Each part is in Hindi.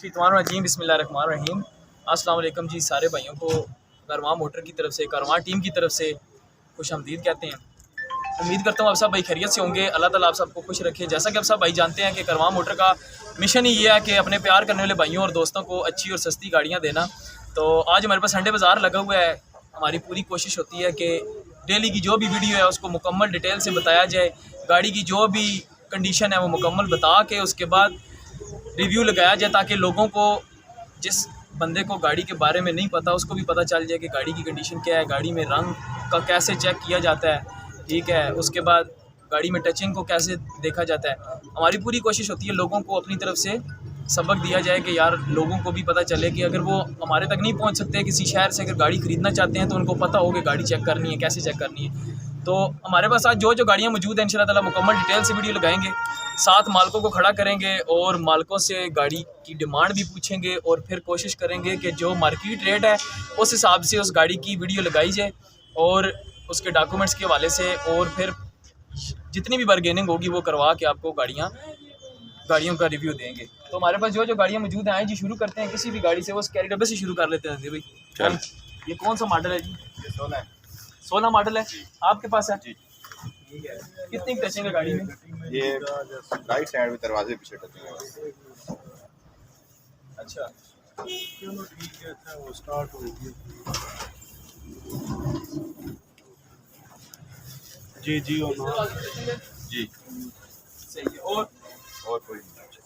शफ़ीतवानरजीम बिस्मिल्लाहिर्रहमानिर्रहीम। अस्सलाम वालेकुम जी सारे भाइयों को कारवां मोटर की तरफ से, कारवां टीम की तरफ से खुश आमदीद कहते हैं। उम्मीद करता हूँ आप सब भाई खैरियत से होंगे। अल्लाह ताला आप सबको खुश रखे। जैसा कि आप सब भाई जानते हैं कि कारवां मोटर का मिशन ही ये है कि अपने प्यार करने वाले भाइयों और दोस्तों को अच्छी और सस्ती गाड़ियाँ देना। तो आज हमारे पास संडे बाज़ार लगा हुआ है। हमारी पूरी कोशिश होती है कि डेली की जो भी वीडियो है उसको मुकम्मल डिटेल से बताया जाए, गाड़ी की जो भी कंडीशन है वो मुकम्मल बता के उसके बाद रिव्यू लगाया जाए, ताकि लोगों को, जिस बंदे को गाड़ी के बारे में नहीं पता, उसको भी पता चल जाए कि गाड़ी की कंडीशन क्या है, गाड़ी में रंग का कैसे चेक किया जाता है, ठीक है। उसके बाद गाड़ी में टचिंग को कैसे देखा जाता है। हमारी पूरी कोशिश होती है लोगों को अपनी तरफ से सबक दिया जाए कि यार लोगों को भी पता चले कि अगर वो हमारे तक नहीं पहुंच सकते किसी शहर से, अगर गाड़ी ख़रीदना चाहते हैं तो उनको पता हो कि गाड़ी चेक करनी है, कैसे चेक करनी है। तो हमारे पास आज जो गाड़ियाँ मौजूद हैं इंशाल्लाह ताला मुकम्मल डिटेल से वीडियो लगाएंगे, साथ मालकों को खड़ा करेंगे और मालकों से गाड़ी की डिमांड भी पूछेंगे और फिर कोशिश करेंगे कि जो मार्केट रेट है उस हिसाब से उस गाड़ी की वीडियो लगाई जाए और उसके डॉक्यूमेंट्स के हवाले से, और फिर जितनी भी बारगेनिंग होगी वो करवा के आपको गाड़ियों का रिव्यू देंगे। तो हमारे पास जो गाड़ियाँ मौजूद हैं जी, शुरू करते हैं किसी भी गाड़ी से। वो कैरी डब्बे से शुरू कर लेते हैं भाई। चल, ये कौन सा मॉडल है जी? ये 16 मॉडल है आपके पास है जी। ठीक है, कितनी टचिंग है गाड़ी में? ये राइट साइड में दरवाजे पीछे टचिंग है। अच्छा, चलो ठीक है, अच्छा वो स्टार्ट हो गई जी जी जी सही है। और कोई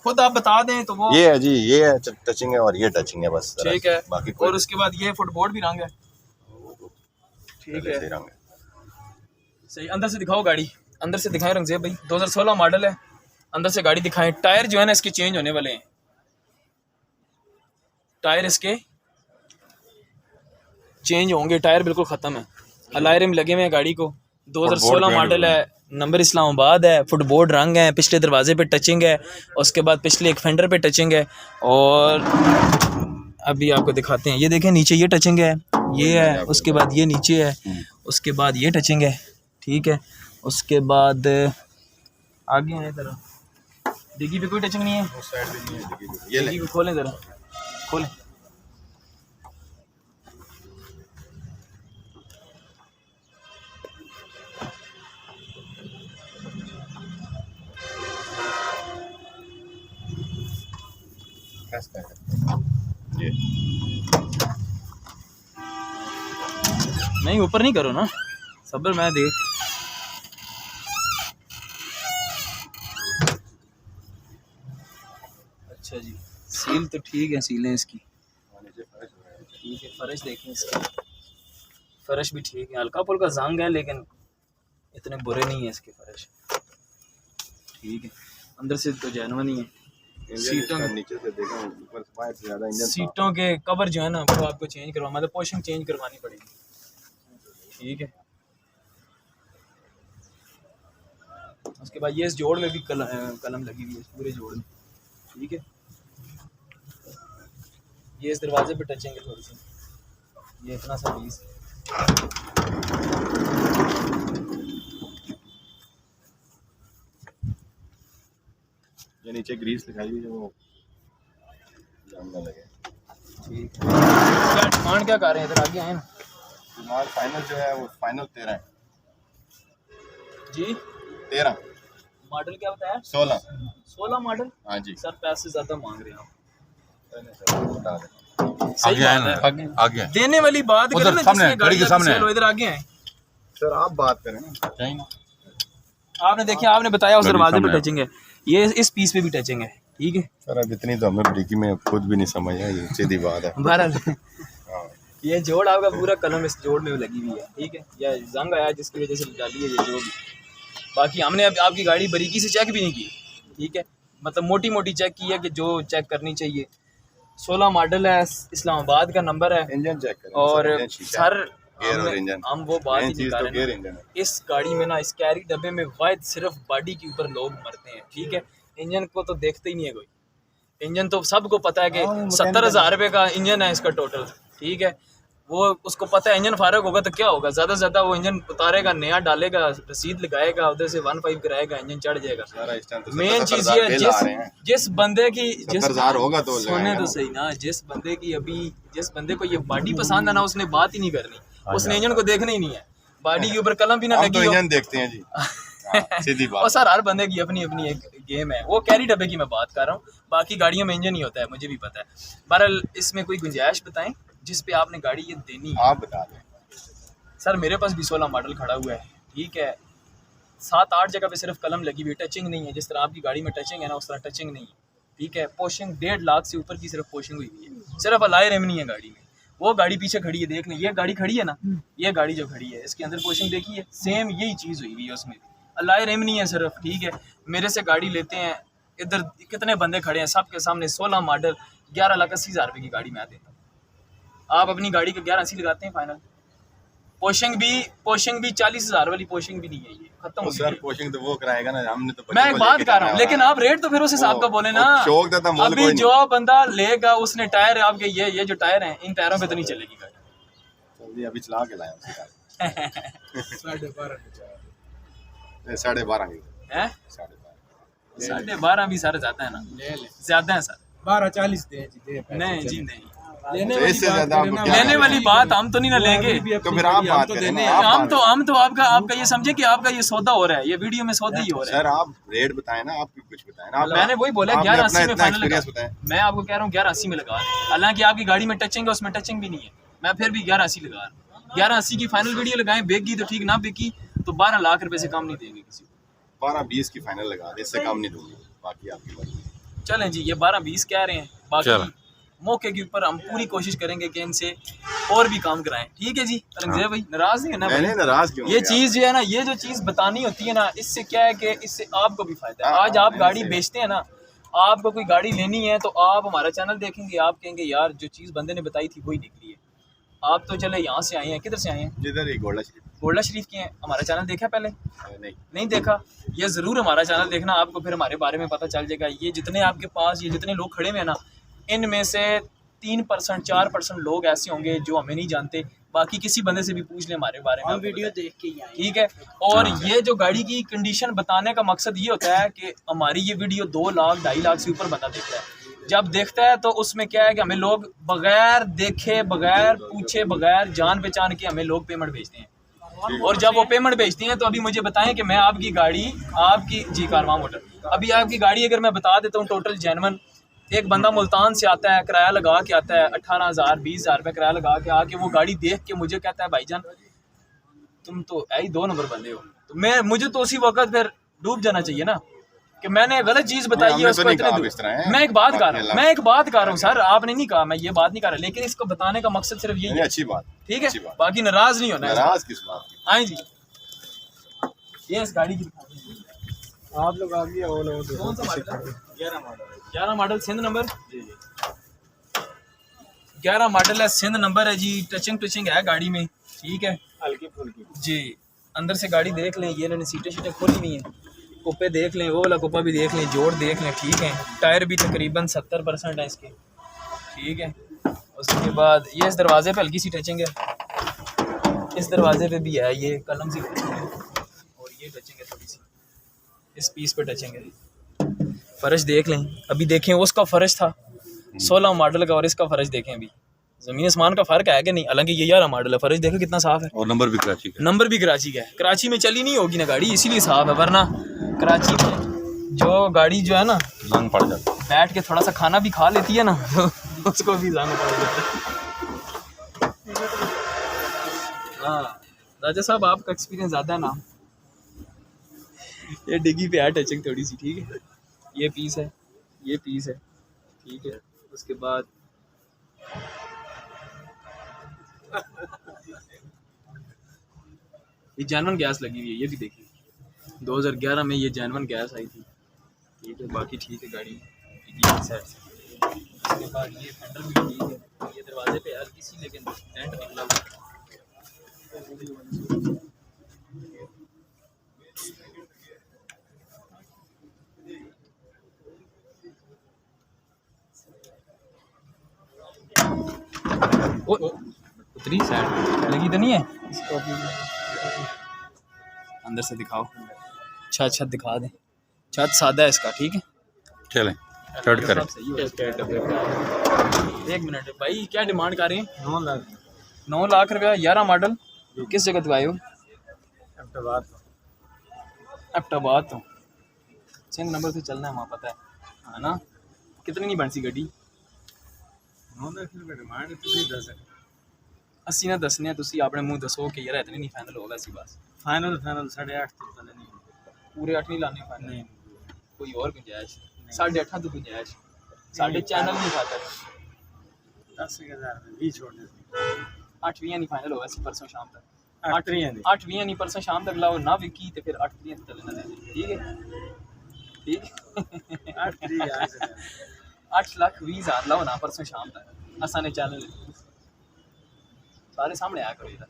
खुद आप बता दें तो वो ये है जी, ये है टचिंग है और ये टचिंग है बस। ठीक है, बाकी और उसके बाद ये फुटबोर्ड भी रंग है। ठीक है, रंग है सही। अंदर से दिखाओ गाड़ी, अंदर से दिखाएं रंगज़ेब भाई। 2016 मॉडल है, अंदर से गाड़ी दिखाएं। टायर जो है ना इसके चेंज होने वाले हैं, टायर इसके चेंज होंगे। टायर बिल्कुल ख़त्म है, अलॉय रिम लगे हुए हैं गाड़ी को। 2016 मॉडल है, नंबर इस्लामाबाद है, फुटबोर्ड रंग है, पिछले दरवाजे पे टचिंग है, उसके बाद पिछले एक फेंडर पे टचिंग है। और अभी आपको दिखाते हैं, ये देखें नीचे ये टचिंग है, ये है, उसके बाद ये नीचे है, उसके बाद ये टचिंग है, ठीक है। उसके बाद आगे है ज़रा, डिग्गी पे कोई टचिंग नहीं है, उस साइड भी नहीं है। ये डिग्गी को खोलें ज़रा, खोलें। ये नहीं, ऊपर नहीं करो ना, सब्र मैं दे। अच्छा जी, सील तो ठीक है, सीलें इसकी ठीक है। फर्श देखें इसकी, फर्श भी ठीक है, हल्का फुल्का जंग है लेकिन इतने बुरे नहीं है इसके फर्श, ठीक है। अंदर से तो जेन्युइन ही है। सीटों नीचे से देखा, ऊपर से बाहर से ज्यादा इंजन सीटों के कवर जो है ना वो आपको चेंज करवा, मतलब पोर्शन चेंज करवानी पड़ेगी, ठीक है। उसके बाद ये इस जोड़ में भी कलम लगी हुई है, पूरे जोड़ में, ठीक है। ये इस दरवाजे पे टचिंग है थोड़ी सी, ये इतना सा पीस। ये नीचे ग्रीस दिखाई हुई है, वो जाम ना लगे, ठीक है। क्या डिमांड क्या कर रहे हैं? इधर आगे आए ना डिमांड फाइनल जो है वो फाइनल 13 है जी। 13 मॉडल क्या बताया? 16 मॉडल। हाँ जी, सर पैसे ज़्यादा मांग रहे हैं आप। बता दें। सही बात है, आगे देने वाली बात करें ना, जिसमें गाड़ी के सामने। इधर आगे आए सर, आप बात करें ना। आपने देखिया, आपने बताया उस दरवाजे पे टचिंग है, ये इस पीस पे भी टचिंग है, ठीक है। सर अब इतनी तो हमें ब्रेकी में खुद भी नहीं समझ है, ये सीधी बात है। बहरहाल ये जोड़ आपका पूरा कलम इस जोड़ में लगी हुई है, ठीक है। या जंग आया जिसकी वजह से डाली है ये जो भी। बाकी हमने अब आपकी गाड़ी बारीकी से चेक भी नहीं की, ठीक है, मतलब मोटी मोटी चेक की है कि जो चेक करनी चाहिए। 16 मॉडल है, इस्लामाबाद का नंबर है, इंजन चेक करें और सर इंजन हम वो बात ही नहीं कर तो रहे हैं। इस गाड़ी में ना, इस कैरी डब्बे में वायद सिर्फ बॉडी के ऊपर लोग मरते हैं, ठीक है। इंजन को तो देखते ही नहीं है कोई, इंजन तो सबको पता है कि 70,000 रुपये का इंजन है इसका टोटल, ठीक है। वो उसको पता है इंजन फारग होगा तो क्या होगा, ज़्यादा से ज़्यादा वो इंजन उतारेगा, नया डालेगा, रसीद लगाएगा, उधर से 1.5 कराएगा, इंजन चढ़ जाएगा। सारा इस टाइम तो मेन 70,000 चीज़ ये है, बिल आ रहे हैं। जिस बंदे की 70,000 होगा तो सुने लगाएगा तो ना। सही ना, जिस बंदे को ये बॉडी पसंद है ना, उसने बात ही नहीं करनी, उसने इंजन को देखना ही नहीं है, बॉडी के ऊपर कलम भी ना हम लगी तो हो। इंजन देखते हैं जी। हाँ, सीधी और बात। सर हर बंदे की अपनी अपनी एक गेम है, वो कैरी डब्बे की मैं बात कर रहा हूँ, बाकी गाड़ियों में इंजन ही होता है, मुझे भी पता है। बहरहाल इसमें कोई गुंजाइश बताएं जिस पे आपने गाड़ी ये देनी है। आप बता दें। सर मेरे पास भी 16 मॉडल खड़ा हुआ है, ठीक है, 7-8 जगह पे सिर्फ कलम लगी हुई है, टचिंग नहीं है। जिस तरह आपकी गाड़ी में टचिंग है ना, उस तरह टचिंग नहीं है, ठीक है। पोशिंग 1.5 लाख से ऊपर की सिर्फ पोशिंग हुई हुई है, सिर्फ अलाय रिम नहीं है गाड़ी में। वो गाड़ी पीछे खड़ी है, देख लें, ये गाड़ी खड़ी है ना, ये गाड़ी जो खड़ी है इसके अंदर पोशिंग देखिए, सेम यही चीज़ हुई हुई है उसमें, अलाय रिम नहीं है सिर्फ, ठीक है। मेरे से गाड़ी लेते हैं, इधर कितने बंदे खड़े हैं, सबके सामने 16 मॉडल 11,80,000 रुपये की गाड़ी मैं देता हूँ। आप अपनी गाड़ी को 11,80 लगाते हैं फाइनल। पोशिंग भी 40,000 वाली पोशिंग भी नहीं है, ये खत्म हो सर गई। पोशिंग तो वो कराएगा ना, हमने तो मैं एक बात कर रहा हूँ, लेकिन आप रेट तो फिर उस हिसाब का बोले ना। शौक था मोल अभी कोई जो बंदा लेगा उसने टायर आपके ये जो टायर हैं, इन टायरों पे तो नहीं चलेगी गाड़ी। नहीं। अभी चला के लाया उसी का 12.5 12.5 की हैं? 12.5 12.5 भी सारे ज्यादा है ना, ले ले ज्यादा है सर। 12.40 दे जी दे पैसे नहीं चले। जी नहीं, लेने तो वाली इससे बात ज्यादा करें आपको ना, क्या लेने वाली बात हम तो नहीं ना लेंगे। भी अपनी तो फिर आप गाड़ी हम बात तो करें देने ना, हैं। आप हम तो आपका ये समझे कि आपका ये सौदा हो रहा है, ये वीडियो में सौदा ही हो रहा है। सर आप रेट बताएं ना, आप कुछ बताएं ना। मैंने वही बोला आपने 11.80 में अपना फाइनल लगा। एक्सपीरियंस बताएं। मैं आपको कह रहा हूँ 11.80 में लगा, हालांकि आपकी गाड़ी में टचिंग है, उसमें टचिंग भी नहीं है, मैं फिर भी 11.80 लगा रहा हूँ। 11.80 की फाइनल वीडियो लगाएं, बेगी तो ठीक, ना बेगी तो 12 लाख रुपए से कम नहीं देंगे किसी को। 12-20 की फाइनल लगा दे, इससे कम नहीं दूंगी, बाकी आपकी मर्जी। चलें जी, ये 12-20 कह रहे हैं, बाकी मौके के ऊपर हम पूरी कोशिश करेंगे कि इनसे और भी काम कराएं, ठीक है जी। औरंगजेब भाई नाराज नहीं है ना भाई? मैंने नाराज क्यों? ये चीज़ जो है ना, ये जो चीज़ बतानी होती है ना, इससे क्या है कि इससे आपको भी फायदा है। आज आप गाड़ी बेचते हैं ना, आपको कोई गाड़ी लेनी है तो आप हमारा चैनल देखेंगे, आप कहेंगे यार जो चीज़ बंदे ने बताई थी वही निकली है। आप तो चले यहाँ से आए हैं, किधर से आए हैं? जिधर एक गोल्डा शरीफ। गोल्डा शरीफ के हैं। हमारा चैनल देखा पहले? नहीं नहीं देखा? ये ज़रूर हमारा चैनल देखना, आपको फिर हमारे बारे में पता चल जाएगा। ये जितने आपके पास ये जितने लोग खड़े हुए हैं ना, इनमें से 3% 4% लोग ऐसे होंगे जो हमें नहीं जानते, बाकी किसी बंदे से भी पूछ लें हमारे बारे में, हम वीडियो देख के ही आए, ठीक है। और ये जो गाड़ी की कंडीशन बताने का मकसद ये होता है कि हमारी ये वीडियो 2 लाख 2.5 लाख से ऊपर बंदा देखता है। जब देखता है तो उसमें क्या है कि हमें लोग बगैर देखे, बगैर पूछे, बगैर जान पहचान के हमें लोग पेमेंट भेजते हैं। और जब वो पेमेंट भेजते हैं तो अभी मुझे बताएं कि मैं आपकी गाड़ी, आपकी जी कारवां मोटर, अभी आपकी गाड़ी अगर मैं बता देता हूँ टोटल जेनवन, एक बंदा मुल्तान से आता है, किराया लगा के आता है, 18,000 20,000 रुपये किराया लगा के आके वो गाड़ी देख के मुझे कहता है भाईजान तुम तो ऐ 2 नंबर बंदे हो, तो मुझे तो उसी वक्त फिर डूब जाना चाहिए ना कि मैंने गलत चीज़ बताई है उसको इतने दूर। मैं एक बात कर रहा हूँ सर, आपने नहीं कहा, मैं ये बात नहीं कर रहा, लेकिन इसको बताने का मकसद सिर्फ यही है। अच्छी बात, ठीक है, बाकी नाराज नहीं होना है। नाराज किस बात की? आए जी, ये इस गाड़ी की आप लोग आगे आओ ना, कौन सा मॉडल है? 11 मॉडल सिंध नंबर, 11 मॉडल है, सिंध नंबर है जी। टचिंग है गाड़ी में, ठीक है, हल्की फुल्की जी। अंदर से गाड़ी देख लें, ये इन्होंने सीटें खोली हुई हैं, कुप्पे देख लें, वो वाला कुप्पा भी देख लें, जोड़ देख लें, ठीक है। टायर भी तकरीबन 70% है इसके, ठीक है। उसके बाद ये इस दरवाजे पे हल्की सी टचिंग है, इस दरवाजे पे भी है, ये कलम सी टचिंग है, और ये टचिंग है थोड़ी सी, इस पीस पे टचिंग है। फ़र्श देख लें, अभी देखें उसका फ़र्श था 16 मॉडल का और इसका फ़र्श देखें, अभी ज़मीन आसमान का फ़र्क है कि नहीं। हालांकि ये 11 मॉडल है, फ़र्श देखो कितना साफ़ है, और नंबर भी कराची का, नंबर भी कराची का है। कराची में चली नहीं होगी ना गाड़ी, इसीलिए साफ़ है, वरना कराची में जो गाड़ी जो है ना जंग पड़ जाता है, बैठ के थोड़ा सा खाना भी खा लेती है ना तो उसको भी जाना पड़ जाता है। हाँ राजा साहब, आपका एक्सपीरियंस ज़्यादा है ना। ये डिग्गी पे है टचिंग थोड़ी सी, ठीक है। ये पीस है, ये पीस है, ठीक है। उसके बाद ये जैनवन गैस लगी हुई है, ये भी देखिए 2011 में ये जैनवन गैस आई थी, ठीक है। बाकी ठीक है गाड़ी सेट से। उसके बाद ये फेंडर भी ठीक है, ये दरवाजे पे हल्की सी लेकिन डेंट निकला हुआ है। उतरी साइड लगी तो नहीं है? इसको भी अंदर से दिखाओ। छत छत दिखा दें। छत सादा है इसका, ठीक है। चलें स्टार्ट करें। एक मिनट भाई, क्या डिमांड कर रहे हैं? 9 लाख 9 लाख रुपया। 11 मॉडल। किस जगह तो आए हो? अफ्ताबाद एबटाबाद तो सिंध नंबर से चलना है, वहाँ पता है ना। कितनी नहीं बन सी गड्डी? 9 लाख रुपए डिमांड ਤੁਸੀਂ ਦੱਸ ਅਸੀਂ ਨਾ ਦੱਸਨੇ ਤੁਸੀਂ ਆਪਣੇ ਮੂੰਹ ਦੱਸੋ ਕਿ ਯਾਰ ਇਤਨੀ ਨਹੀਂ फाइनल होगा इसी बात। फाइनल 8.5 तक चले नहीं पूरे 8 नहीं लाने फाइनल? नहीं कोई और गुंजाइश? 8.5 तो गुंजाइश साढ़े चैनल नहीं खाता। 10,000 में भी छोड़ दे 8 नहीं फाइनल होगा इसी परसों शाम तक। 8 8 नहीं परसों शाम तक लाओ ना विकी तो फिर 8 चलना दे, ठीक है ठीक है। 8 लाख 20,000 लाओ ना परसों शाम तक। असा ने चैनल सारे सामने आया करो इधर,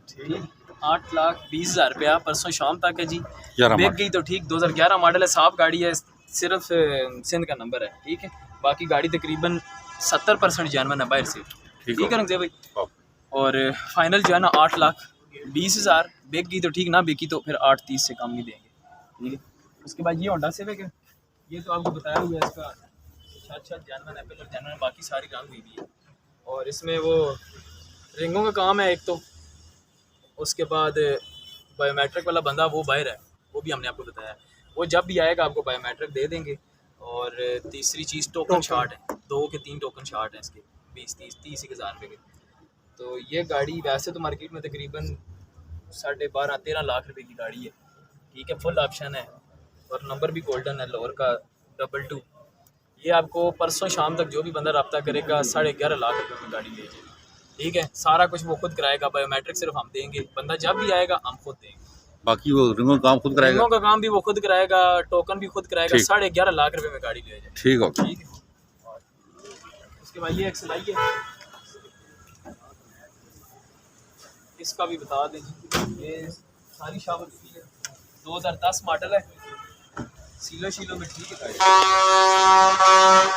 ठीक। 8 लाख 20,000 रुपया परसों शाम तक है जी। बिक गई तो ठीक। 2011 मॉडल है, साफ गाड़ी है, सिर्फ सिंध का नंबर है, ठीक है। बाकी गाड़ी तकरीबन 70% जानवन है बाहर से, ठीक है रंगजे भाई। और फाइनल जो है ना 8 लाख 20,000। बिक गई तो ठीक, ना बिकी तो फिर 8.30 से कम नहीं देंगे, ठीक है। उसके बाद ये होंडा सिविक है, ये तो आपको बताया हुआ है। इसका छत जानवन है, पिलर जानवन है, बाकी सारी काम हुई भी है। और इसमें वो रिंगों का काम है एक तो, उसके बाद बायोमेट्रिक वाला बंदा वो बाहर है, वो भी हमने आपको बताया। वो जब भी आएगा आपको बायोमेट्रिक दे देंगे। और तीसरी चीज़ टोकन शार्ट है, 2 के 3 टोकन शार्ट हैं इसके 20-30 हज़ार रुपये के। तो ये गाड़ी वैसे तो मार्केट में तकरीबन 12.5-13 लाख रुपए की गाड़ी है, ठीक है। फुल ऑप्शन है और नंबर भी गोल्डन है, लोअर का 22। ये आपको परसों शाम तक जो भी बंदा रब्ता करेगा 11.5 लाख रुपए में गाड़ी ले जाएगा, ठीक है। सारा कुछ वो खुद कराएगा, बायोमेट्रिक सिर्फ हम देंगे। बंदा जब भी आएगा हम खुद देंगे, बाकी वो रिंगों का काम खुद कराएगा। रिंगों का काम भी वो खुद कराएगा, टोकन भी खुद कराएगा। 11.5 लाख रुपए में गाड़ी ले जाए, ठीक हो, ठीक है। और उसके बाद ये एक्सल आई है, इसका भी बता दें। ये सारी शावर है, 2010 मॉडल है, सीलो में ठीक है गाड़ी।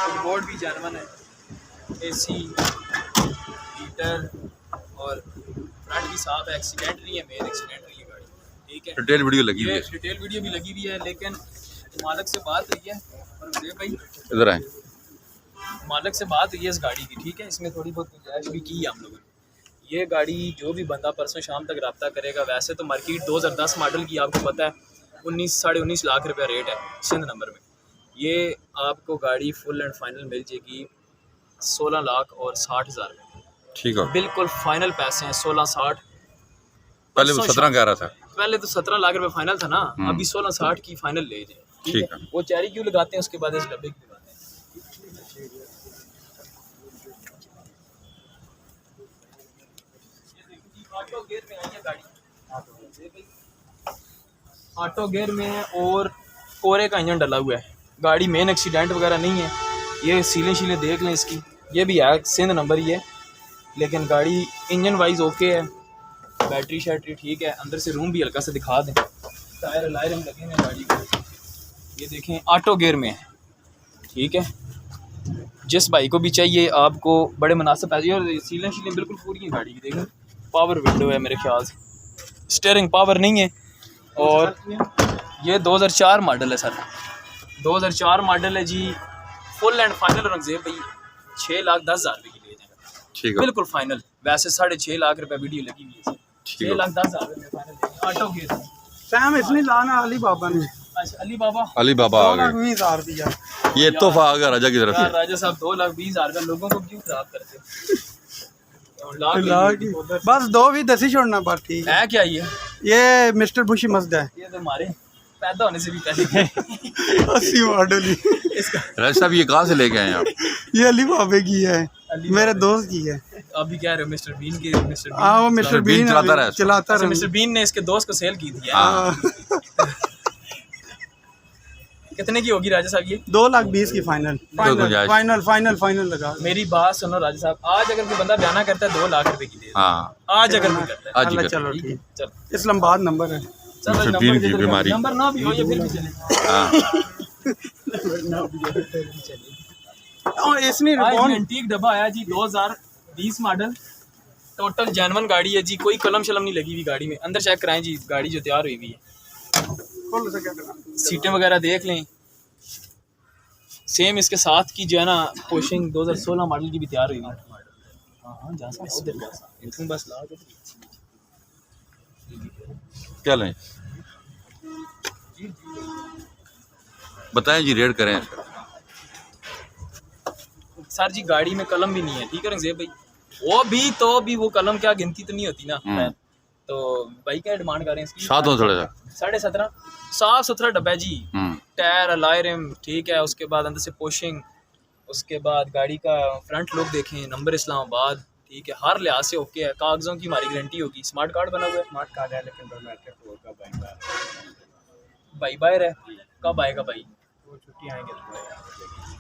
फुटबोर्ड भी जानवन है, AC हीटर और फ्रंट भी साफ है। एक्सीडेंट नहीं है, मेन एक्सीडेंट नहीं है गाड़ी, ठीक है। डिटेल वीडियो लगी हुई है, डिटेल वीडियो भी लगी हुई है। लेकिन मालिक से बात हुई है, और भाई इधर आए, मालिक से बात हुई है इस गाड़ी की, ठीक है। इसमें थोड़ी बहुत गुंजाइश भी की है हम लोगों ने। ये गाड़ी जो भी बंदा परसों शाम तक रब्ता करेगा, वैसे तो मार्केट 2010 मॉडल की आपको पता है 19-19.5 लाख रुपया रेट है सिंध नंबर में। ये आपको गाड़ी फुल एंड फाइनल मिल जाएगी 16 लाख और 60 हज़ार में, ठीक है। बिल्कुल फाइनल पैसे हैं 16-60। पहले वो 17 कह रहा था, पहले तो 17 लाख रुपए फाइनल था ना, अभी 16-60 की फाइनल ले जाए, ठीक है। वो चेरी क्यों लगाते हैं, उसके बाद इस डब्बे की लगाते हैं। ऑटो गियर में आई है गाड़ी, ऑटो गियर में है और कोरे का इंजन डला हुआ है। गाड़ी मेन एक्सीडेंट वगैरह नहीं है। ये सीलें देख लें इसकी, ये भी है सिंध नंबर ही है, लेकिन गाड़ी इंजन वाइज ओके है। बैटरी शैटरी ठीक है। अंदर से रूम भी हल्का सा दिखा दें, टायर लायरम लगे हैं गाड़ी को, ये देखें ऑटो गियर में है, ठीक है। जिस भाई को भी चाहिए आपको बड़े मुनासिब पैसे। और सीलें बिल्कुल पूरी हैं गाड़ी की, देखें पावर विंडो है मेरे ख्याल से, स्टीयरिंग पावर नहीं है। और ये 2004 मॉडल है सर, 2004 मॉडल है जी। फुल एंड फाइनल रंगजेब भाई 6,10,000 रुपये की ले जाएगा, ठीक है, बिल्कुल फाइनल। वैसे 6.5 लाख रुपये वीडियो लगी हुई है, 6,10,000 रुपये फाइनल ऑटो गियर। सैम इसने लाना अली बाबा ने। अच्छा अली बाबा आ गए, 20,000 दिया। ये तोहफा आ गया राजा की तरफ से। राजा साहब 2,20,000 का लोगों को क्यों खराब करते हैं? बस 2 भी 10 ही छोड़ना, बस ठीक है। है क्या ये मिस्टर बुशी मस्द है, ये तो हमारे पैदा होने से भी पहले 80 मॉडल ही। इसका राजा साहब ये कहाँ से लेके आए हैं आप? ये अली बाबे की है, मेरे दोस्त की है। अभी कह रहे हो मिस्टर बीन की? मिस्टर बीन, हाँ वो मिस्टर बीन चलाता रहा। मिस्टर बीन ने इसके दोस्त को सेल की थी। कितने की होगी राजा साहब ये? 2,20,000 की फाइनल लगा। मेरी बात सुनो राजा साहब, आज अगर कोई बंदा बयाना करता है 2 लाख रुपए की दे, हाँ आज अगर कोई करता है, आज चलो ठीक, चलो इस्लामाबाद नंबर है। चलो नंबर ना भी हो ये फिर भी चले। इसने एंटीक डब्बा आया जी 2020 मॉडल, टोटल जेनवन गाड़ी है जी, कोई कलम शलम नहीं लगी हुई गाड़ी में। अंदर चेक कराएं जी, गाड़ी जो तैयार हुई हुई है, खोल से क्या करना सीटें वगैरह देख लें। सेम इसके साथ की जो है ना पोशिंग 2016 मॉडल की भी तैयार हुई है। हाँ हाँ जा सकते उधर जा सकते, इनको बस ला दो। क्या लें? बताएं जी, रेड करें। सर जी गाड़ी में कलम भी नहीं है, ठीक है रंगजेब भाई। वो भी वो कलम क्या गिनती तो नहीं होती ना। तो भाई क्या डिमांड कर रहे हैं इसकी? साथ हो थोड़ा सा। 17.5 साफ सुथरा डब्बा है जी। हम्म। टायर अलॉय रिम ठीक है, उसके बाद अंदर से पोशिंग, उसके बाद गाड़ी का फ्रंट लुक देखें, नंबर इस्लामाबाद, ठीक है, हर लिहाज से ओके है। कागजों की हमारी गारंटी होगी। स्मार्ट कार्ड बना हुआ है, स्मार्ट कार्ड है लेकिन बायोमेट्रिक होगा भाई बाहर है। कब आएगा भाई? वो छुट्टी आएंगे तो आएगा।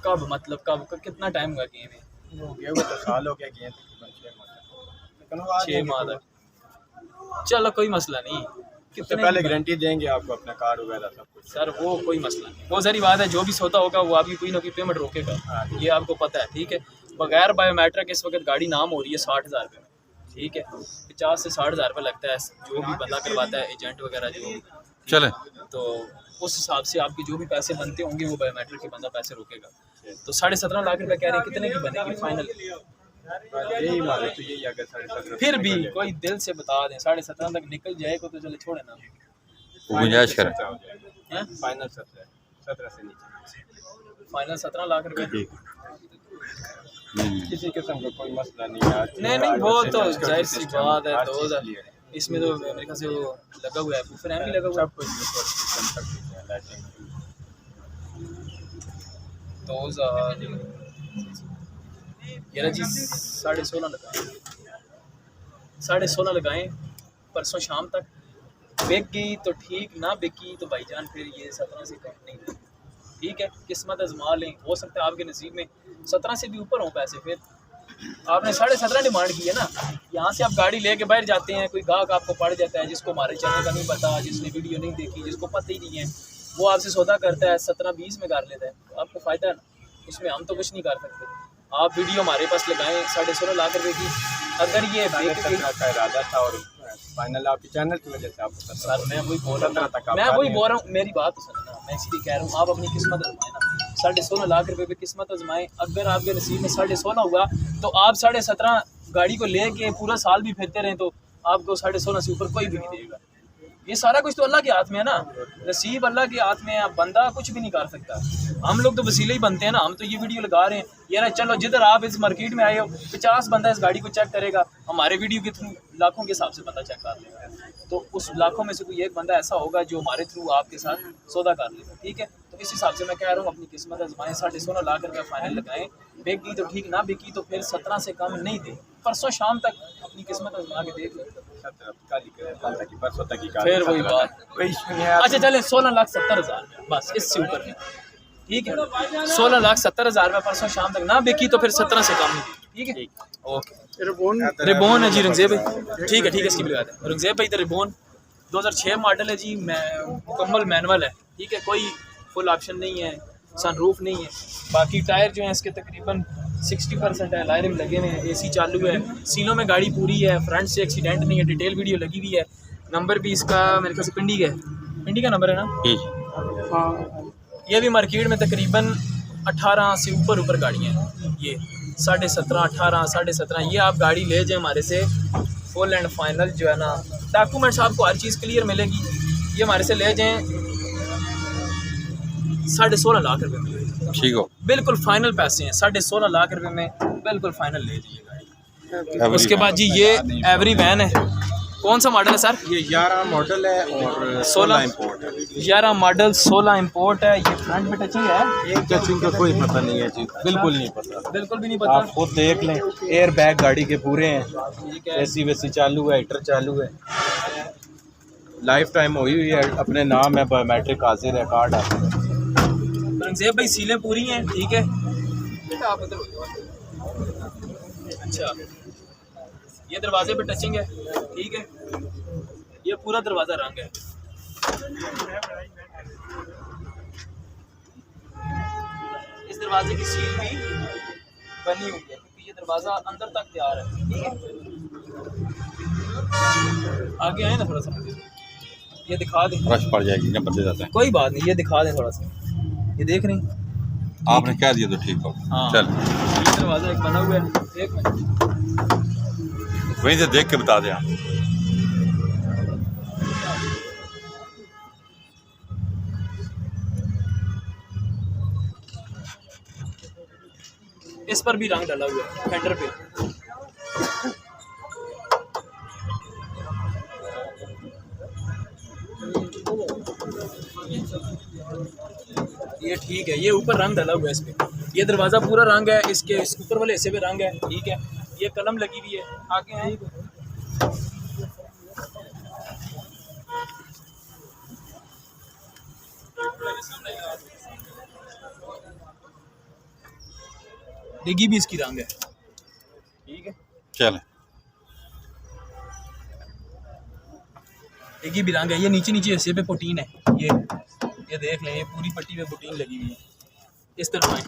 कब मतलब कब कितना टाइम हुआ गेम में? हो गया वो तो साल हो गया गए तकरीबन 6 माह 6 माह तक। चलो कोई मसला नहीं, उससे कितने पहले गारंटी देंगे आपको अपना कार वगैरह सब कुछ। सर वो कोई मसला नहीं, वो सारी बात है। जो भी सोता होगा वो आपकी कोई ना कोई पेमेंट रोकेगा, ये आपको पता है, ठीक है। बगैर बायोमेट्रिक इस वक्त गाड़ी नाम हो रही है 60,000 रुपये में, ठीक है। 50 से 60,000 रुपये लगता है जो भी बंदा करवाता है, एजेंट वगैरह जो भी। चले तो उस हिसाब से आपके जो भी पैसे बनते होंगे वो बायोमेट्रिक के बंदा पैसे रोकेगा। तो 17.5 लाख रुपये कह रहे हैं, कितने की बनेगी फाइनल? यही माने तो यही अगर 17.5 फिर भी कोई दिल से बता दें 17.5 तक निकल जाएगा तो चले छोड़े ना। गुंजाइश करें। हैं? फाइनल 17 से नीचे फाइनल 17 लाख रुपये। किसी किस्म का कोई मसला नहीं है। नहीं वो तो जाहिर सी बात है। 2000 इसमें तो मेरे ख्याल से वो लगा हुआ है, फ्रेम भी लगा हुआ है। सब कुछ 2000 ये जी 16.5 लगाएं, 16.5 लगाएं। परसों शाम तक बिक गई तो ठीक, ना बिकी तो भाईजान फिर ये 17 से कम नहीं, ठीक है। किस्मत आजमा लें, हो सकता है आपके नसीब में 17 से भी ऊपर हों पैसे। फिर आपने 17.5 डिमांड की है ना, यहाँ से आप गाड़ी लेके बाहर जाते हैं, कोई गाहक आपको पड़ जाता है जिसको हमारे चैनल का नहीं पता, जिसने वीडियो नहीं देखी, जिसको पता ही नहीं है, वो आपसे सौदा करता है 17-20 में कर लेता है, तो आपको फ़ायदा है ना, उसमें हम तो कुछ नहीं कर सकते। आप वीडियो हमारे पास लगाएं 16.5 लाख रुपए की, अगर ये का इरादा था और फाइनल आपके चैनल की वजह से आपको सर मैं वही बोल रहा हूँ, मेरी बात तो सुनना, मैं इसीलिए कह रहा हूँ आप अपनी किस्मत आजमाएं ना। 16.5 लाख रुपए पे किस्मत आजमाएं, अगर आपके नसीब में 16.5 हुआ तो आप 17.5 गाड़ी को लेके पूरा साल भी फिरते रहें तो आपको 16.5 से ऊपर कोई भी नहीं देगा। ये सारा कुछ तो अल्लाह के हाथ में है ना, नसीब अल्लाह के हाथ में है, बंदा कुछ भी नहीं कर सकता। हम लोग तो वसीले ही बनते हैं ना, हम तो ये वीडियो लगा रहे हैं यार, चलो जिधर आप इस मार्केट में आए हो 50 बंदा इस गाड़ी को चेक करेगा, हमारे वीडियो के थ्रू लाखों के हिसाब से बंदा चेक कर लेगा, तो उस लाखों में से कोई एक बंदा ऐसा होगा जो हमारे थ्रू आपके साथ सौदा कर लेगा, ठीक है। तो इस हिसाब से मैं कह रहा हूँ अपनी किस्मत आजमाएं, 16.5 लाख रुपये फाइनल लगाएं, बिकी तो ठीक, ना बिकी तो फिर 17 से कम नहीं दे। परसों शाम तक अपनी किस्मत आजमा के देख लो, फिर वही बात। अच्छा चलें 16,70,000 बस, इससे ऊपर नहीं, ठीक है। 16,70,000 में परसों शाम तक ना बिकी तो फिर 17 से कम नहीं, ठीक है। ओके रिबोन है जी रंगजेब भाई, ठीक है इसकी भी बात है। रंगजेब भाई तो रिबोन 2006 मॉडल है जी, मुकम्मल मैनुअल है, ठीक है, कोई फुल ऑप्शन नहीं है, सनरूफ नहीं है। बाकी टायर जो हैं इसके तकरीबन 60% है, लाइरिंग लगे हुए हैं, AC चालू है, सीलों में गाड़ी पूरी है, फ्रंट से एक्सीडेंट नहीं है, डिटेल वीडियो लगी हुई है। नंबर भी इसका मेरे ख्याल से पिंडी का नंबर है ना। हाँ ये भी मार्केट में तकरीबन 18 से ऊपर गाड़ियाँ हैं, ये 17.5 18 17.5। ये आप गाड़ी ले जाएँ हमारे से, फुल एंड फाइनल जो है ना, डॉक्यूमेंट्स आपको हर चीज़ क्लियर मिलेगी। ये हमारे से ले जाएँ 16.5 लाख रुपए मिलेगी, ठीक हो, बिल्कुल फाइनल पैसे हैं। 16.5 लाख रुपए में बिल्कुल फाइनल ले जाइए गाड़ी। उसके बाद जी ये एवरी वैन है, कौन सा मॉडल है सर? ये 11 मॉडल है और 16 इंपोर्ट है। 11 मॉडल 16 इंपोर्ट है। ये फ्रंट में टचिंग है? एक टचिंग का कोई पता नहीं है जी, बिल्कुल नहीं पता, बिल्कुल भी नहीं पता। आप खुद देख लें, एयर बैग गाड़ी के पूरे हैं, ठीक है, AC वेसी चालू है, हीटर चालू है, लाइफ टाइम हुई है, अपने नाम है, बायोमेट्रिक हाजिर है, कार्ड हाजिर है। रंगजेब भाई सीलें पूरी हैं, ठीक है। बेटा आप उधर हो जाओ। अच्छा ये दरवाजे पे टचिंग है, ठीक है, ये पूरा दरवाज़ा रंग है। इस दरवाजे की सील भी बनी हुई है क्योंकि ये दरवाज़ा अंदर तक तैयार है, ठीक है। आगे आए ना थोड़ा सा, ये दिखा दें। रश पड़ जाएगी जब बंदे जाते हैं। कोई बात नहीं, ये दिखा दें थोड़ा सा, ये देख रहे हैं। आपने कह दिया तो ठीक हो। हाँ। चल ये दरवाज़ा एक बना हुआ है, एक मिनट। वहीं से देख के बता दें आप। इस पर भी रंग डाला हुआ है फेंडर पे। ये ठीक है, ये ऊपर रंग डाला हुआ है इस पे। ये दरवाज़ा पूरा रंग है, इसके इस ऊपर वाले हिस्से पे रंग है, ठीक है। ये कलम लगी हुई है, आगे है। डिग्गी भी इसकी रंग है, ठीक है। चल डिग्गी भी रंग है। ये नीचे नीचे हिस्से पे पोटीन है, ये देख लें, ये पूरी पट्टी पे पोटीन लगी हुई है। इस तरफ आए,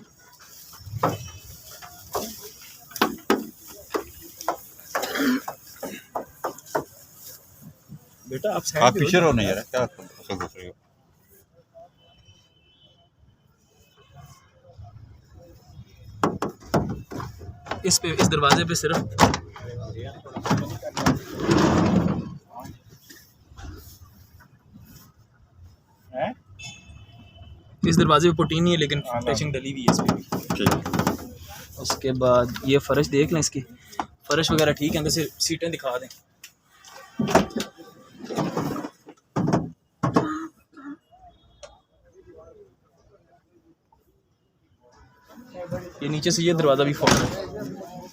बेटा आप साइड आप पे पीछे हो। रहो नहीं यार, क्या असल घुस रहे हो। इस पे, इस दरवाजे पे सिर्फ इस दरवाजे पे पोटीन नहीं है, लेकिन टचिंग डली हुई है इस पे भी। ठीक। उसके बाद ये फर्श देख लें, इसकी फर्श वगैरह ठीक है। अंदर से सीटें दिखा दें। ये नीचे से ये दरवाज़ा भी फॉल है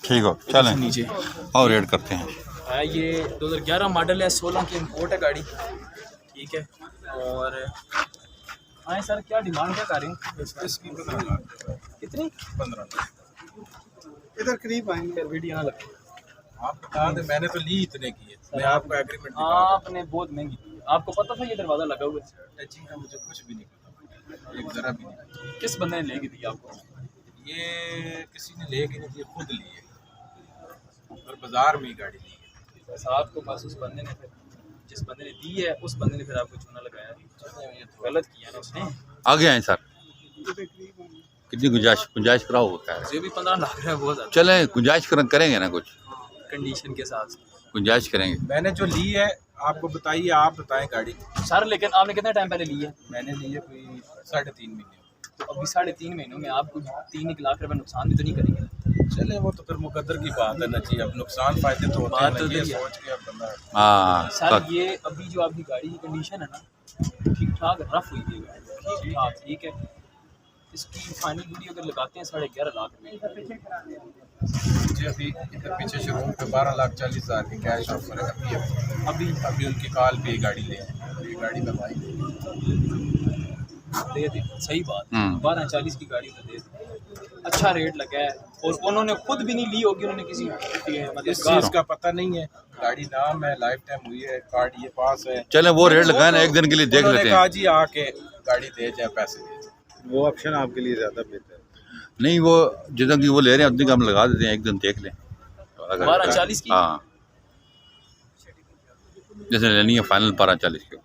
ठीक हो, चलें नीचे। और रेड करते हैं। ये 2011 मॉडल है, 16 की इम्पोर्ट है गाड़ी, ठीक है। और हाँ सर, क्या डिमांड क्या कर रहे हैं इसकी 15 लाख कितनी? 15 लाख इधर करीब आएंगे। फिर वीडियो ना लगे। आप बता दें, मैंने तो ली इतने की है। मैं आपको एग्रीमेंट आपने बहुत महंगी दी है। आपको पता था ये दरवाज़ा लगा हुआ है? टचिंग का मुझे कुछ भी नहीं पता, एक जरा भी नहीं। किस बंदे ने लेके दी आपको? ये किसी ने लेके नहीं दी, खुद ली है और बाजार में ही गाड़ी ली है। बस आपको बस उस बंदे ने, फिर जिस बंदे ने दी है उस बंदे ने फिर आपको चूना लगाया। ये तो गलत किया ना उसने। आगे आए सर, कितनी गुंजाइश कराओ होता है। ये भी 15 लाख है, बहुत ज़्यादा। चलें गुंजाइश करेंगे ना, कुछ कंडीशन के साथ गुंजाइश करेंगे। मैंने जो ली है आपको बताइए, आप बताएं गाड़ी। सर लेकिन आपने कितने टाइम पहले ली है? मैंने ली है कोई 3.5 महीने। तो अभी 3.5 महीनों में आप कुछ 3 लाख रुपए नुकसान भी तो नहीं करेंगे? चले वो तो फिर मुकद्दर की बात है ना जी। अब नुकसान फायदे तो होते हैं बात ना, तो ये सही है। सोच के अब बंदा हाँ सर ये अभी जो आपकी गाड़ी की कंडीशन है ना, ठीक ठाक रफ हुई है गाड़ी, ठीक ठाक, ठीक है। इसकी फाइनल वीडियो अगर लगाते हैं 11.5 लाख रुपए। जी अभी इधर पीछे शोरूम पे 12,40,000 की कैश ऑफर है। अभी उनकी कॉल पे गाड़ी ले आए, ये गाड़ी बनवाई। दे दे, सही बात। 12.40 की गाड़ी तो दे दे, अच्छा रेट लगा है। और उन्होंने खुद भी नहीं ली होगी, उन्होंने किसी मतलब इस चीज़ का पता नहीं है। गाड़ी नाम है, लाइफ टाइम हुई है, कार्ड ये पास है। चलें वो रेट लगाए ना, एक दिन के लिए देख उन्होंने लेते कहा हैं। जी आके गाड़ी दे जाए, पैसे दे जाए। वो ऑप्शन आपके लिए ज़्यादा बेहतर है। नहीं वो जितना की वो ले रहे हैं उतनी का हम लगा देते हैं, एक दिन देख लें। 12.40 की? हाँ, जैसे लेनी है फाइनल 12.40 की।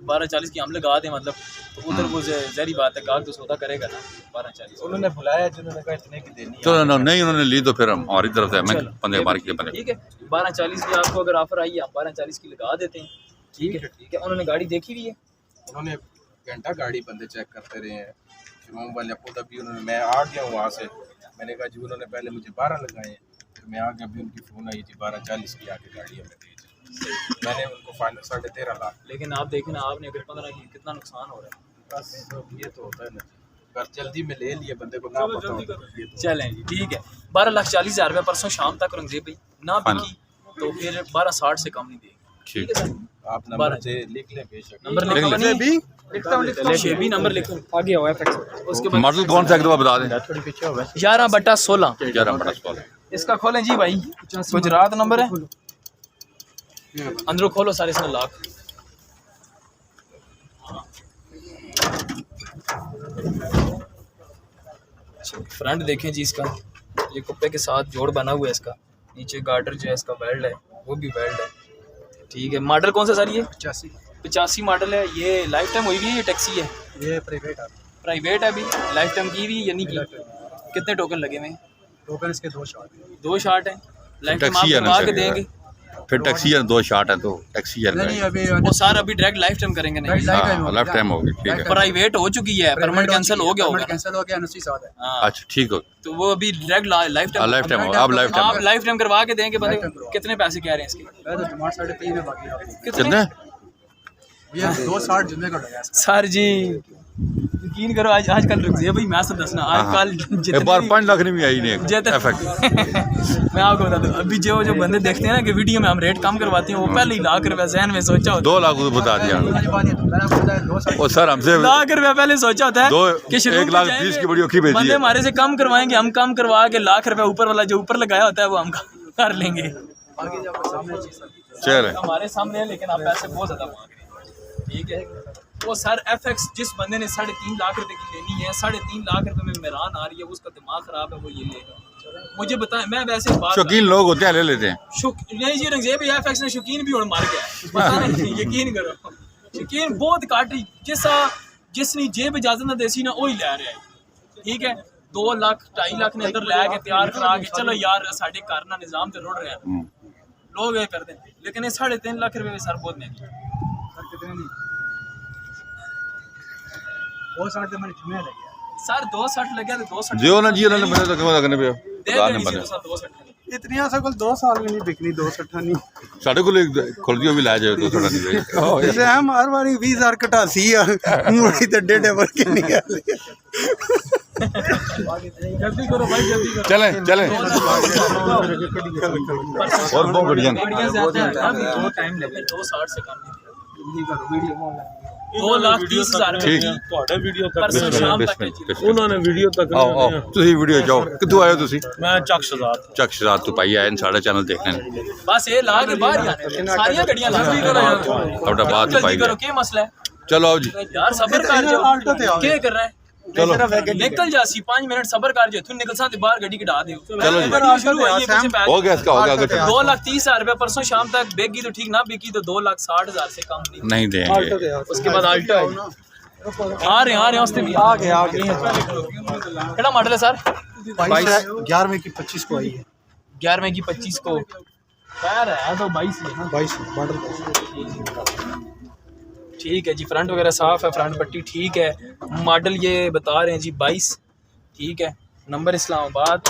12.40 की हम लगा दें, मतलब तो उधर वो जहरी बात है, गाहक तो सौदा करेगा ना। 12.40 उन्होंने बुलाया, जिन्होंने कहा इतने की देनी है। तो नहीं उन्होंने ली तो फिर हम हमारी तरफ से हमें बंदे मार के बने। ठीक है। 12.40 की आपको अगर ऑफर आई है, हम 12.40 की लगा देते हैं, ठीक है। ठीक है, उन्होंने गाड़ी देखी हुई है? उन्होंने घंटा गाड़ी बंदे चेक करते रहे हैं, शोरूम वाले खुद। अभी उन्होंने, मैं आ गया हूँ वहाँ से, मैंने कहा जी उन्होंने पहले मुझे 12 लगाए, फिर मैं आ गया। अभी उनकी फ़ोन आई जी 12.40 की आके गाड़ी हमें दे दी। मैंने उनको फाइनल 13.5 लाख। लेकिन आप देखें ना, आपने अगर 15 की, कितना नुकसान हो रहा है। बस ये तो होता है ना, बस जल्दी में ले लिए, बंदे को ना पता होता है। चलें जी, ठीक है। 12,40,000 रुपये परसों शाम तक रंगे भाई ना बिकी तो फिर 12.60 से कम नहीं देगी, ठीक है सर। आप नंबर दे लिख लें, बेशक नंबर लिखो नहीं, शेबी नंबर लिखो, आगे हुआ है। उसके बाद मॉडल कौन सा एक दफा बता दें। 11/16 11/16 इसका खोलें जी भाई, गुजरात नंबर है। अंदरों खोलो सारे, इसमें लाख। फ्रंट देखें जी इसका, ये कुप्पे के साथ जोड़ बना हुआ है इसका, नीचे गार्डर जो है इसका वेल्ड है, वो भी वेल्ड है। ठीक है, मॉडल कौन सा सर ये? 85 मॉडल है। ये लाइफ टाइम हुई हुई है, ये टैक्सी है? ये प्राइवेट है। प्राइवेट है अभी, लाइफ टाइम की हुई यानी कि कितने टोकन लगे हुए हैं? टोकन इसके 2 शॉट हैं। 2 शॉट हैं, लाइफ टाइम आप टैक्सी है ना करवा के सर, देंगे? फिर टैक्सी है 2 शॉट है तो टैक्सी है नहीं अभी वो सर अभी डायरेक्ट लाइफ टाइम करेंगे नहीं? लाइफ टाइम होगी, ठीक है। प्राइवेट हो चुकी है, परमानेंट कैंसिल हो गया होगा ना? कैंसिल हो गया, एनओसी साथ है। हाँ, अच्छा ठीक हो, तो वो अभी direct life time life time होगा, अब लाइफ आप टाइम लाइफ टाइम करवा के देंगे बंदे? Lifetime करवा। कितने पैसे कह रहे हैं इसके? मैं तो डिमांड 3.5 में बाकी है। कितने? ये 2.60 जुम्मे का लगा है इसका। सर जी यकीन करो, आजकल ये भाई मैं सब दसना आजकल एक बार 5 लाख नहीं आई नहीं इफेक्ट। मैं आपको बता दूं, अभी जो बंदे देखते हैं ना कि वीडियो में हम रेट कम करवाते हैं, वो पहले ही ₹1,00,000 जहन में सोचा होता 2 लाख बता दिया मैंने आपको बताया 2.60। और सर हमसे है। ₹1,00,000 पहले सोचा होता है कि शोरूम पे 1,20,000 जाएंगे, की बड़ी औखी भेजी बंदे है। हमारे से कम करवाएंगे, हम कम करवा के ₹1,00,000 ऊपर वाला जो ऊपर लगाया होता है वो हम कर लेंगे। बाकी जो आपके सामने चीज़ है। चल हमारे सामने है, लेकिन आप पैसे बहुत ज्यादा मांग रहे हैं। ठीक है, वो सर FX जिस बंदे ने 3.5 लाख रुपए की लेनी है, 3.5 लाख रुपए में मेरान आ रही है, उसका दिमाग खराब है, वो ये लेगा। मुझे बताएं, मैं वैसे बात शौकीन लोग होते हैं ले लेते हैं। नहीं जी रंगजेब FX ने शौकीन भी और मार गया है, पता नहीं यकीन करो, शौकीन बहुत काटी, जिसने जेब इजाजत ना देसी ना वही ले रहा है। ठीक है, 2 लाख 2.5 लाख ने अंदर ला के तैयार करा के चलो यार साढ़े घर ना निजाम तो रुड़ रहे हैं, लोग ये करते हैं, लेकिन ये 3.5 लाख रुपए में सर बहुत महंगी। सर कितने नहीं 2.60 तो मैंने जुम्मे लगे सर 2.60 लग गया तो 2.60 जियो ना जियो ना बने तो क्यों लगने पे दे खुदा ने देनी बने सी तो 2.60 इतनी आसा कोल 2 साल में नहीं बिकनी 2.60 नहीं साढ़े को खुलदियों भी ला जाए तो थोड़ा नहीं भाई जैसे हम हर बारी 20,000 कटासी मुड़ी तो डेढ़ भर के निकाल जल्दी करो भाई जल्दी करो। चलें चलें और बहुत बढ़िया गाड़ियां से आते हैं ना तो टाइम लगेगा, 2.60 से कम नहीं। 2,30,000 ठीक। ਤੁਹਾਡੇ ਵੀਡੀਓ ਤੱਕ परसों शाम तक है जी। ਉਹਨਾਂ ਨੇ ਵੀਡੀਓ ਤੱਕ आओ आओ ਤੁਸੀਂ ਵੀਡੀਓ ਜਾਓ ਕਿੱਥੋਂ ਆਏ ਹੋ ਤੁਸੀਂ ਮੈਂ ਚੱਕ ਸ਼ਜ਼ਾਦ ਚੱਕ ਸ਼ਰਾਤ ਤੋਂ ਪਾਈ ਆਏ ਨੇ ਸਾਡਾ ਚੈਨਲ ਦੇਖਣੇ ਨੇ बस ये ला के बाहर ही आने सारियां गड्डियां ला के ਤੁਹਾਡਾ ਬਾਤ जल्दी ਪਾਈ करो, क्या मसला है चलो आओ जी यार, सबर कर जो क्या कर रहा है, चलो निकल जासी 5 मिनट सबर कर जो, तू निकल सा बाहर गड्डी कटा दे। चलो जी। वीडियो शुरू हुई है, पीछे बैठ हो गया इसका हो गया अगर 2,30,000 रुपया परसों शाम तक बेगी तो ठीक ना, बिकी तो 2,60,000 से कम नहीं। नहीं देंगे उसके बाद अल्टो है, आ रहे हैं उससे भी आ गए। केड़ा मॉडल है सर? 11 की 25 को आई है 11 की 25 को खैर है तो 22 ही है ना। 22 मॉडल ठीक है जी, फ्रंट वगैरह साफ है, फ्रंट पट्टी ठीक है, मॉडल ये बता रहे हैं जी 22। ठीक है, नंबर इस्लामाबाद,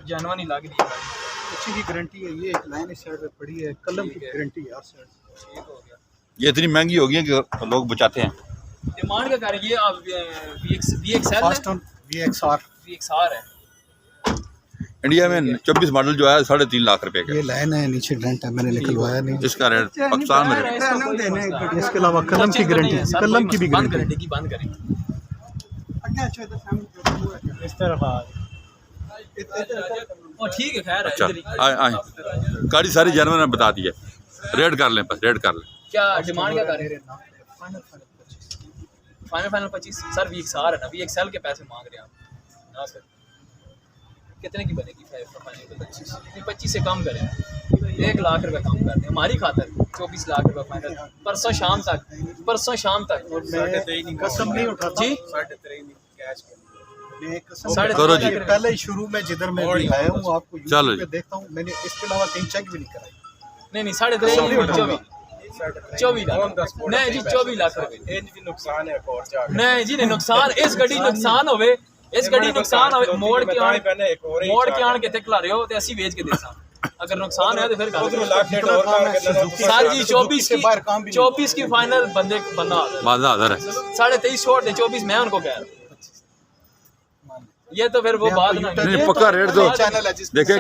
जानवर नहीं लग रही है गाड़ी, अच्छी की गारंटी है। ये एक लाइन इस साइड पे पड़ी है, कलम की गारंटी है हर साइड। ठीक हो गया। ये इतनी महंगी हो गई है कि लोग बचाते हैं डिमांड क्या कर रही है आप? VXL फास्ट ऑन VXR है। इंडिया में 24 मॉडल जो है 3.5 लाख रुपए का ये लाइन है, नीचे डेंट है, मैंने निकलवाया नहीं। इसका रेट पाकिस्तान में रेट इसके अलावा कलम की गारंटी, कलम की भी बंद गारंटी। करेंगे बंद करेंगे। इस तरफ ओ ठीक है, खैर है अच्छा इधर ही। आए आए गाड़ी सारी जानवर ने बता दी है रेट कर लें बस रेट कर लें क्या डिमांड क्या कर रहे हैं? Final 25 sir. VXR है ना, VXL के पैसे मांग रहे हैं आप ना सर? कितने की बनेगी? 25 से कम करें, 1 लाख रुपए कम कर दें हमारी खातर, 24 लाख रुपए फाइनल परसों शाम तक, परसों शाम तक। कसम नहीं उठाता जी 3.5 कैश मैं कसम साढ़े करो जी। पहले ही शुरू में जिधर मैं भी आया हूँ आपको चलो YouTube पे जी। देखता हूँ, मैंने इसके अलावा कहीं चेक भी नहीं कराई। नहीं 3.5 24 लाख नहीं जी, 24 लाख रुपए नुकसान है और जा नहीं जी, नहीं नुकसान इस गड्डी नुकसान होवे, इस गड्डी नुकसान होवे, मोड़ के आन के तक ला रहे हो तो ऐसी बेच के देसा, अगर नुकसान है तो फिर सर जी 24 की फाइनल बंदा बाजा हज़ार है 23.5 छोड़ दे, 24 मैं उनको कह रहा। ये तो फिर वो बात ना, नहीं पक्का रेट दो चैनल है जिस देखे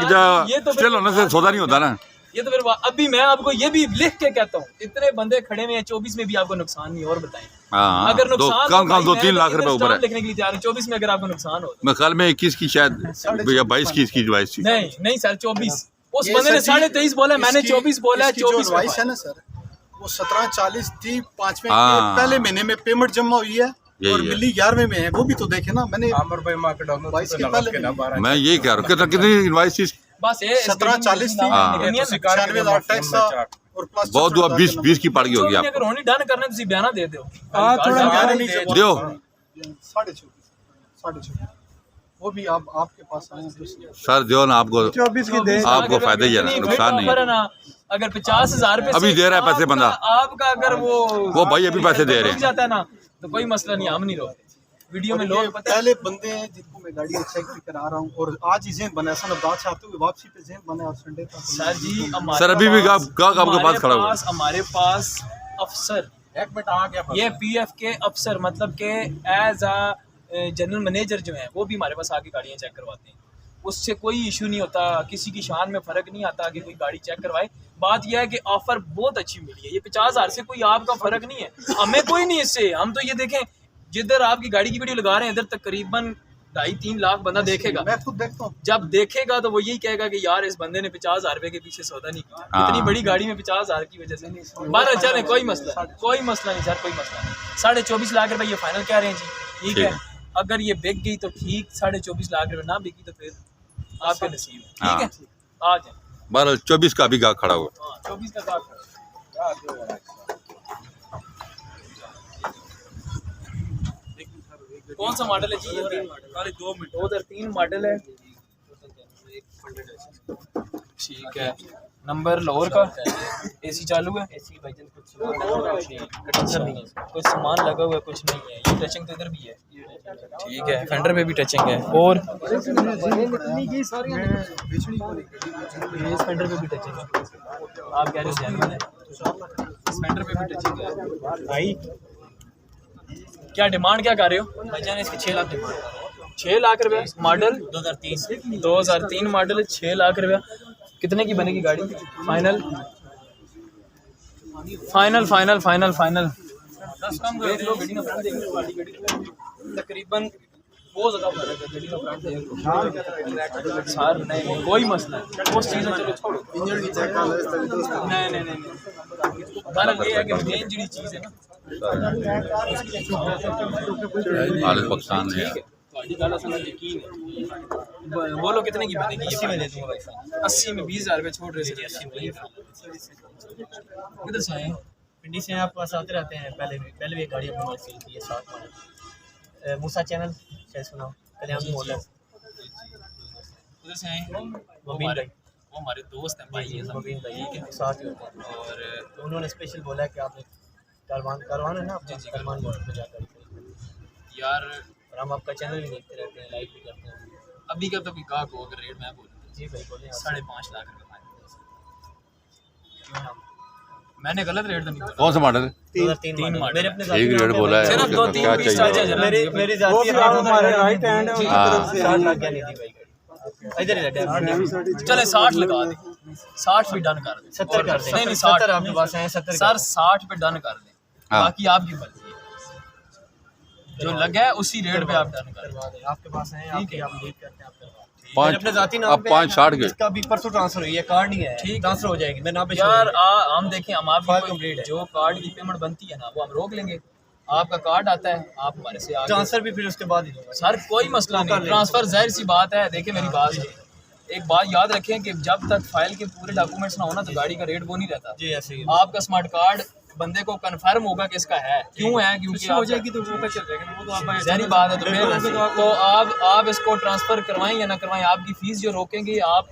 ये तो स्टिल होने से सौदा नहीं होता ना ये तो फिर अभी मैं आपको ये भी लिख के कहता हूँ, इतने बंदे खड़े हुए हैं 24 में भी आपको नुकसान नहीं, और बताएं हाँ अगर दो नुकसान कम कम 2-3 लाख रुपए ऊपर है लिखने के लिए तैयार हूं, 24 में अगर आपको नुकसान हो मैं कल में 21 की शायद या 22 की इसकी 22 थी नहीं नहीं सर 24 उस बंदे ने 23.5 बोला, मैंने 24 बोला है, 24 वाइस है ना सर, वो 1740 थी 5वें हाँ। पहले महीने में पेमेंट जमा हुई है, यही और है। मिली 11वें में है, वो भी तो देखे ना मैंने। आमर भाई मार्केट डाउन 22 के पहले ना 12 मैं यही कह रहा हूँ कितनी इनवाइस थी? बस ये 1740 थी, हाँ। 96,000 टैक्स था और प्लस बहुत दुआ 20 की पड़ गई होगी अगर आपको। होनी डन करने तुसी बयाना दे दो हाँ, थोड़ा गाड़ी नीचे दे दो। दियो 24.5 वो भी आप आपके पास आए हैं तो सर दियो ना, आपको 24 की दे। आपको फायदा ही है ना, इतनी नुकसान नहीं ऑफर है। है ना। अगर 50,000 रुपए अभी से दे रहा है पैसे बंदा। आपका अगर वो भाई अभी पैसे दे रहे हैं। रुक जाता है ना तो कोई मसला नहीं, हम नहीं रोकते। वीडियो में ये लोग पता है पहले बंदे हैं जिनको मैं गाड़ी चेक भी करा रहा हूँ और आज ही ज़हन बना है। अब्दाद से आते हुए वापसी पे ज़हन बना है और संडे का सर जी सर अभी भी गाहक आपके पास खड़ा हुआ है। हमारे पास अफसर एक मिनट आ गया ये पीएफ के अफसर मतलब के एज अ जनरल मैनेजर जो है वो भी हमारे पास आके गाड़ियाँ चेक करवाते हैं। उससे कोई इशू नहीं होता, किसी की शान में फ़र्क नहीं आता कि कोई गाड़ी चेक करवाए। बात यह है कि ऑफ़र बहुत अच्छी मिली है। ये 50,000 से कोई आपका फ़र्क नहीं है, हमें कोई नहीं इससे। हम तो ये देखें जिधर आपकी गाड़ी की वीडियो लगा रहे हैं इधर तकरीबन 2.5-3 लाख बंदा देखेगा। मैं खुद देखता हूँ। जब देखेगा तो वो यही कहेगा कि यार इस बंदे ने 50,000 रुपए के पीछे सौदा नहीं किया हाँ। इतनी बड़ी गाड़ी में 50,000 की वजह से। बारह चले कोई मसला नहीं सर, कोई मसला नहीं। 24.5 लाख रुपए ये फाइनल कह रहे हैं जी, ठीक है। अगर ये बिक गई तो ठीक, 24.5 लाख रुपए ना बिकी तो फिर आपके नसीब है, ठीक है। आ जाए 24 का भी गाहक खड़ा हुआ। 24 का साथ कौन सा मॉडल है जी? 2003 मॉडल है, ठीक है। नंबर लाहौर का, एसी चालू है, टेंशन नहीं है, कुछ सामान लगा हुआ है कुछ नहीं है। ये टचिंग तो इधर भी है, ठीक है। फेंडर पे भी टचिंग है और इस फेंडर पे भी टचिंग है। आप कह रहे हो जेन्युइन है, इस फेंडर पे भी टचिंग है भाई। क्या डिमांड क्या कर रहे हो भाईजान? इसके 6 लाख डिमांड। 6 लाख रुपया मॉडल 2003 मॉडल, 6 लाख रुपया। कितने की बनेगी गाड़ी? Final final final final final 10 कम कर दो। गाड़ी का फ्रंट देख लो, तकरीबन बहुत ज़्यादा फर्क है। गाड़ी का फ्रंट देख लो सर, नहीं कोई मसला है, उस चीज़ में चलो छोड़ो। नहीं बारह ये है कि मेन जी चीज़ है ना भारत पाकिस्तान है यार। गाड़ी काला सा यकीन है। बोलो कितने की बनेगी? 80 में दे दूंगा। 80 में 20,000 रुपये छोड़ रहे थे। 80 में किधर से आए? पिंडी से आप पास आते रहते हैं। पहले भी एक गाड़ी अपने पास सेल की है, 7 मॉडल मूसा चैनल, शायद सुना, कल्याण मोटर। उधर से आए मुबीन भाई, वो हमारे दोस्त हैं भाई हैं सब, मुबीन भाई ठीक है। साथ ही होते हैं। और तो उन्होंने स्पेशल बोला कि आपने कारवान है ना, जी, जी, कारवान मोटर पे जाकर। यार और हम आपका चैनल भी देखते रहते हैं, लाइक भी करते हैं। अभी का तो कोई गाहक हो, अगर रेट मैं बोलूँ जी भाई बोले। 5.5 लाख रुपये फाइनल। मैंने गलत रेट तो नहीं बोला। कौन सा मॉडल है? 2003 मॉडल। मेरे अपने एक रेट बोला है, सिर्फ क्या 2-3 पीस चाहिए? चाहिए जरा। मेरी जाती है हमारे राइट हैंड है, उनकी हाँ। तरफ से 60 लाख क्या नहीं थी भाई गाड़ी। इधर ही रहते हैं। चले 60 लगा दे, 60 भी डन कर दे। 70 कर दें। नहीं 70 60 आपके पास है, 70 सर 60 पे डन कर दे, हाँ। बाकी आपकी मर्जी है। जो लगा है उसी रेट पे आप डन कर करवा दें। आपके पास है, आपके आप लीड करते हैं, आप करवा दें। पाँच मेरे अपने जाती नाम अब पे 560 के इसका भी परसों ट्रांसफर हुई है, कार्ड नहीं है, ठीक। ट्रांसफर हो जाएगी। मैं नाम पे यार हम देखें, हम फाइल आपकी कंप्लीट है। जो कार्ड की पेमेंट बनती है ना वो हम रोक लेंगे। आपका कार्ड आता है, आप हमारे से आगे ट्रांसफर भी फिर उसके बाद ही दूंगा। सर कोई मसला नहीं, ट्रांसफर जाहिर सी बात है। देखिए मेरी बात है, एक बात याद रखें कि जब तक फाइल के पूरे डॉक्यूमेंट्स ना होना तो गाड़ी का रेट वो नहीं रहता। जी ऐसे ही आपका स्मार्ट कार्ड बंदे को कंफर्म होगा कि इसका है, क्यों है, क्योंकि हो जाएगी तो वो चल जाएगा, वो तो आप जारी बात है। तो फिर तो आप इसको ट्रांसफ़र करवाएं या ना करवाएं, आपकी फ़ीस जो रोकेंगे आप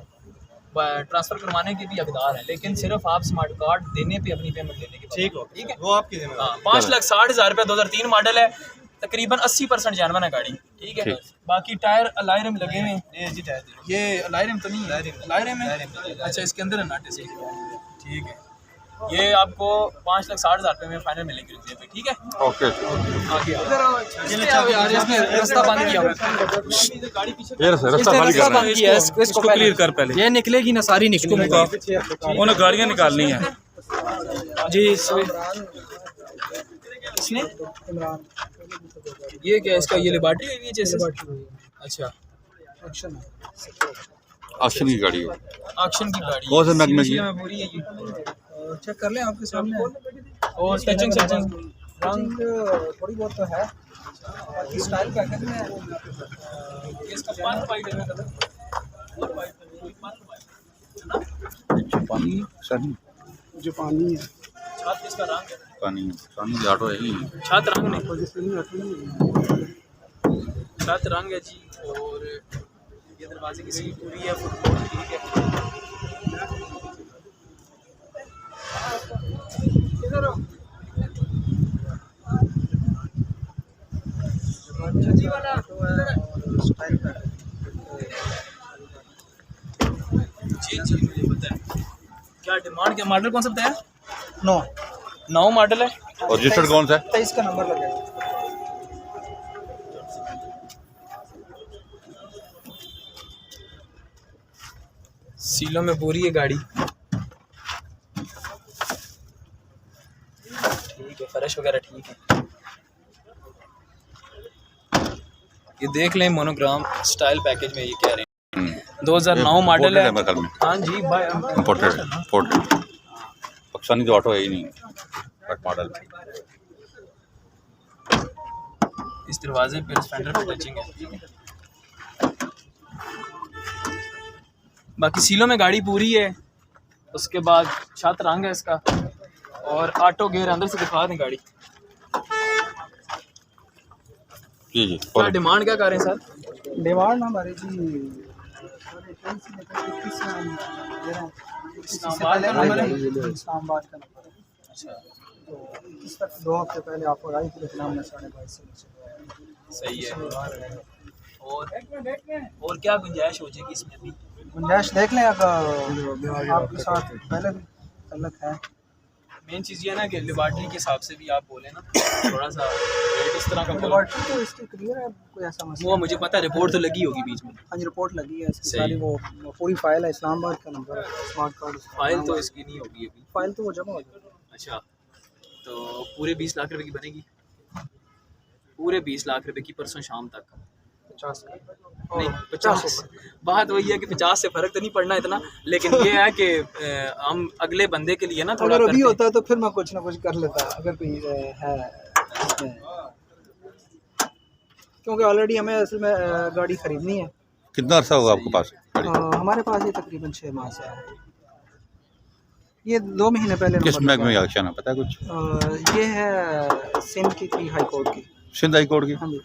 ट्रांसफ़र करवाने के भी हकदार हैं, लेकिन सिर्फ आप स्मार्ट कार्ड देने पे अपनी पेमेंट लेने के बाद। ठीक हो, ठीक है। वो आपकी जिम्मेदारी। हाँ 5,60,000 रुपये 2003 मॉडल है, तकरीबन 80% जानवर है गाड़ी, ठीक है। बाकी टायर अलायरम लगे हुए हैं। ये अलायरम तो नहीं है, अलायरम है। अच्छा इसके अंदर है नट इसके, ठीक है। ये आपको 5,60,000 रुपये में फाइनल मिलेगी रुपये पे, ठीक है। ओके आगे इसने रास्ता बंद किया हुआ है। ये रास्ता खाली करना है। इसको क्लियर कर पहले। ये निकलेगी ना, सारी निकलेगी। उन्हें गाड़ियाँ निकालनी है जी इसने ये क्या इसका, ये लिबर्टी हुई है जैसे। अच्छा एक्शन की गाड़ी हो। एक्शन की गाड़ी कौन से महकमे की? में पूरी है ये, चेक कर लें आपके सामने। और टचिंग रंग थोड़ी बहुत तो है, बाकी स्टाइल पैकेज में इसका पान वाइट है ना कलर और वाइट पान पानी सनी जापानी है। छात इसका रंग है पानी पानी ऑटो है ही छात रंग नहीं पोजीशन में छात रंग है जी। और ये दरवाजे की सीट पूरी है, फुटबॉल ठीक है। स्टाइल पैकेज जी जी मुझे पता है। क्या डिमांड, क्या मॉडल कौन सा बताया? 9 मॉडल है। और रजिस्टर्ड कौन सा है? 23 का नंबर लगेगा। सीलों में पूरी है गाड़ी, ठीक है, फर्श वगैरह ठीक है। ये देख लें मोनोग्राम स्टाइल पैकेज में, ये कह रहे हैं 2009 मॉडल है। मेरे ख्याल में हाँ जी भाई, इम्पोर्टेड पाकिस्तानी तो ऑटो है ही नहीं, बट मॉडल इस दरवाजे पे फेंडर पे टचिंग है। बाकी सीलों में गाड़ी पूरी है। उसके बाद छत रंग है इसका, और ऑटो गेयर अंदर से दिखा दें गाड़ी। जी जी क्या डिमांड क्या कर रहे हैं सर? डिमांड हमारी जी इस्लामाबाद का नंबर है। इस्लामाबाद का नंबर है। अच्छा, तो इस तक 2 हफ्ते पहले आपको आई थी, लेकिन हमने 22.5 से नीचे सही है। और क्या गुंजाइश हो जाएगी इसमें भी? गुंजाइश देख लें, अगर आपके साथ पहले भी तल्लक है। मेन चीज़ ये है ना कि लेबॉर्ट्री के हिसाब से भी आप बोले ना, थोड़ा सा रेट इस तरह का बोलो। लेबॉर्ट्री तो इसकी क्लियर है, कोई ऐसा मसला वो मुझे पता है, रिपोर्ट तो लगी होगी बीच में। हाँ जी, रिपोर्ट लगी है इसकी सही। सारी, वो पूरी फाइल है। इस्लामाबाद का नंबर है, स्मार्ट कार्ड। फाइल तो इसकी नहीं होगी अभी। फाइल तो वो जमा हो जाएगी। अच्छा, तो पूरे 20 लाख रुपए की बनेगी? पूरे 20 लाख रुपए की परसों शाम तक? 50 का नहीं 50। बात वही है कि 50 से फ़र्क तो नहीं पड़ना इतना, लेकिन ये है कि हम अगले बंदे के लिए ना थोड़ा अगर अभी करते होता तो फिर मैं कुछ ना कुछ कर लेता, अगर कोई है इसमें। क्योंकि ऑलरेडी हमें असल में गाड़ी खरीदनी है। कितना अर्सा होगा आपके पास? हमारे पास ये तकरीबन 6 माह से है। ये 2 महीने पहले किस नंबर महकमे लगा का एक्शन है पता है कुछ? ये है सिंध की थी, हाई कोर्ट की। सिंध हाई कोर्ट की? हाँ जी।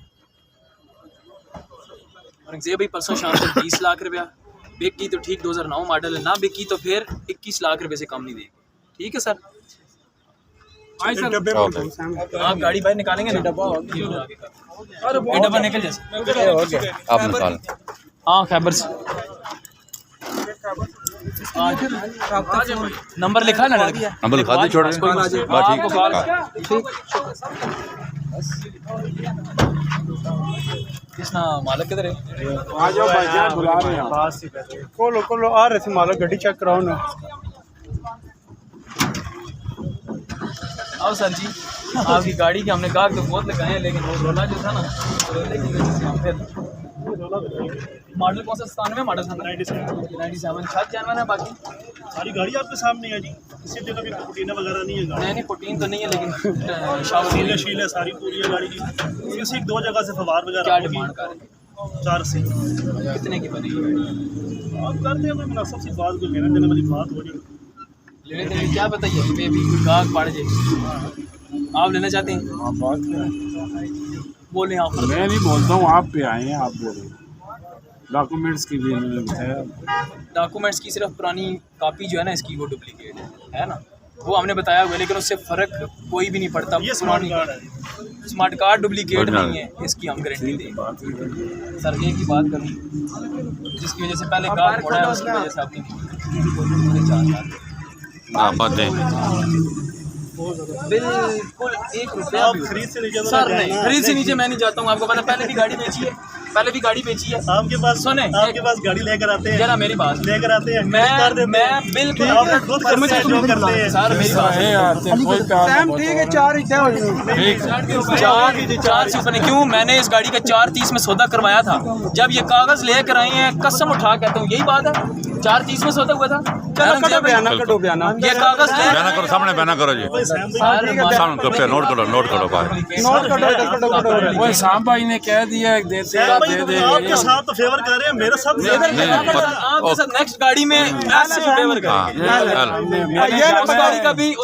और ये भाई परसों शाम तक 20 लाख रुपया बिकी तो ठीक, 2009 मॉडल है। ना बिकी तो फिर 21 लाख रुपए से कम नहीं देगी। ठीक है सर? आप गाड़ी बाहर निकालेंगे ना? डब्बा निकल जैसे आप निकाल। हाँ, खैबर से नंबर लिखा है ना? नंबर लिखा दे, छोड़ कोई बात ठीक किसना मालिक किधर है? आ जाओ भाईजान, बुला रहे हैं। खोलो आ रहे थे मालिक, गाड़ी चेक कराओ ना। आओ सर जी, आपकी गाड़ी के हमने कागज तो बहुत लगाए हैं, लेकिन वो रोला जो था ना, रोले की वजह से हम फिर मॉडल कौन सा? 97 मॉडल था, 97। छत जानवर है। बाकी सारी गाड़ी आपके सामने है जी, किसी जगह भी पुटीना वगैरह नहीं है गाड़ी। नहीं पुटीन तो नहीं है, लेकिन शीले शीले सारी पूरी है गाड़ी की। किसी 2 जगह से फवार क्या वगैरह डिमांड कर रहे हैं? 480। कितने की बनेगी? आप करते हैं मुनासिब सी बात, को लेने देने वाली बात हो जाए। लेने देने क्या बताइए, मैं भी कोई गाहक पड़ जाए। आप लेना चाहते हैं? बोलें आप। मैं नहीं बोलता हूँ, आप पे आए हैं, आप बोले। डॉक्यूमेंट्स की भी इन्होंने बताया। डॉक्यूमेंट्स की सिर्फ पुरानी कॉपी जो है ना इसकी, वो डुप्लीकेट है ना, वो हमने बताया हुआ, लेकिन उससे फ़र्क कोई भी नहीं पड़ता। ये स्मार्ट कार्ड है, स्मार्ट कार्ड डुप्लीकेट नहीं है, इसकी हम गारंटी देंगे। सर ये की बात करूँ जिसकी वजह से पहले कार फोड़ा है, उसकी वजह से आपकी हाँ बात दें। बिल्कुल 1 रुपया आप भी खरीद से नीचे तो सर नहीं नहीं, जाना। खरीद से नीचे मैं नहीं जाता हूँ। आपको पता, पहले भी गाड़ी बेची है, आपके पास सुने, आपके पास गाड़ी लेकर आते हैं, जरा मेरी बात लेकर आते हैं, मैं बिल्कुल आप खुद करते हैं जो करते हैं। सर मेरी बात ठीक है, 4 ही तय हो जाएंगे। 4 से ऊपर नहीं। क्यों? मैंने इस गाड़ी का 430 में सौदा करवाया था। जब ये कागज लेकर आए हैं, कसम उठा कहता हूँ, यही बात है। 4:30 में सौदा हुआ था। चलो कटो बयाना, कटो बयाना। ये कागज ले बयाना करो, सामने बयाना करो जी, सामने करो, पे नोट करो भाई, नोट कटो इधर, कटो कटो। वो शाम भाई ने कह दिया देते हैं, दे दे। आपके साथ तो फेवर कर रहे हैं, मेरे साथ आपके साथ नेक्स्ट गाड़ी में ऐसे फेवर करेंगे। ये उस गाड़ी का भी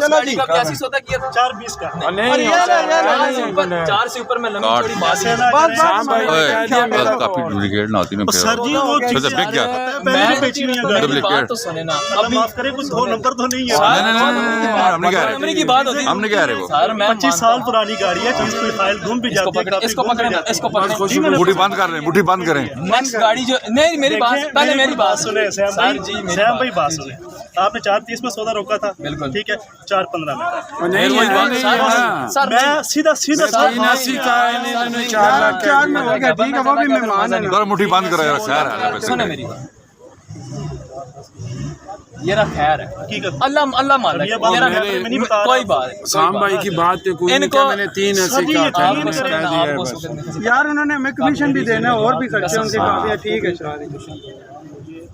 ऐसी सौदा किया था 4:20 का। 4 से ऊपर में लंबी चौड़ी बात है। शाम भाई ने कह दिया मेरा काफी डुप्लीकेट ना होती मैं सर जी वो फिर से बिक गया था। पहले बेची नहीं है गाड़ी। मेरी बात तो सुने ना, अभी माफ करें, कुछ 2 नंबर तो नहीं है। नहीं, हमने क्या मेमोरी की बात होती है। हमने क्या रहे वो सर मैं 25 साल पुरानी गाड़ी है, चीज कोई फाइल घूम भी जाती है, इसको पकड़े मुट्ठी बंद कर रहे, मुट्ठी बंद करें। नेक्स्ट गाड़ी जो नहीं, मेरी बात पहले मेरी बात सुने सैम सर जी, मेरी सैम बात भाई बात सुने। आपने 4:30 में सौदा रोका था, बिल्कुल ठीक है, 4:15 में सर मैं सीधा का इन्होंने 4 लाख 4 में हो गया, ठीक है, वो भी मेहमान है। जरा मुट्ठी बंद करो यार, शहर सुने मेरी बात, ये रहा खैर है, हकीकत अल्लाह मालिक, ये बात ये रहा मैं नहीं बता रहा। कोई बात नहीं। शाम भाई की बात है, कोई नहीं कहा, मैंने 3 ऐसे कहा था, उन्होंने कह दिया है बस। यार उन्होंने हमें कमीशन भी देना है और भी खर्चे उनके काफी है, ठीक है चला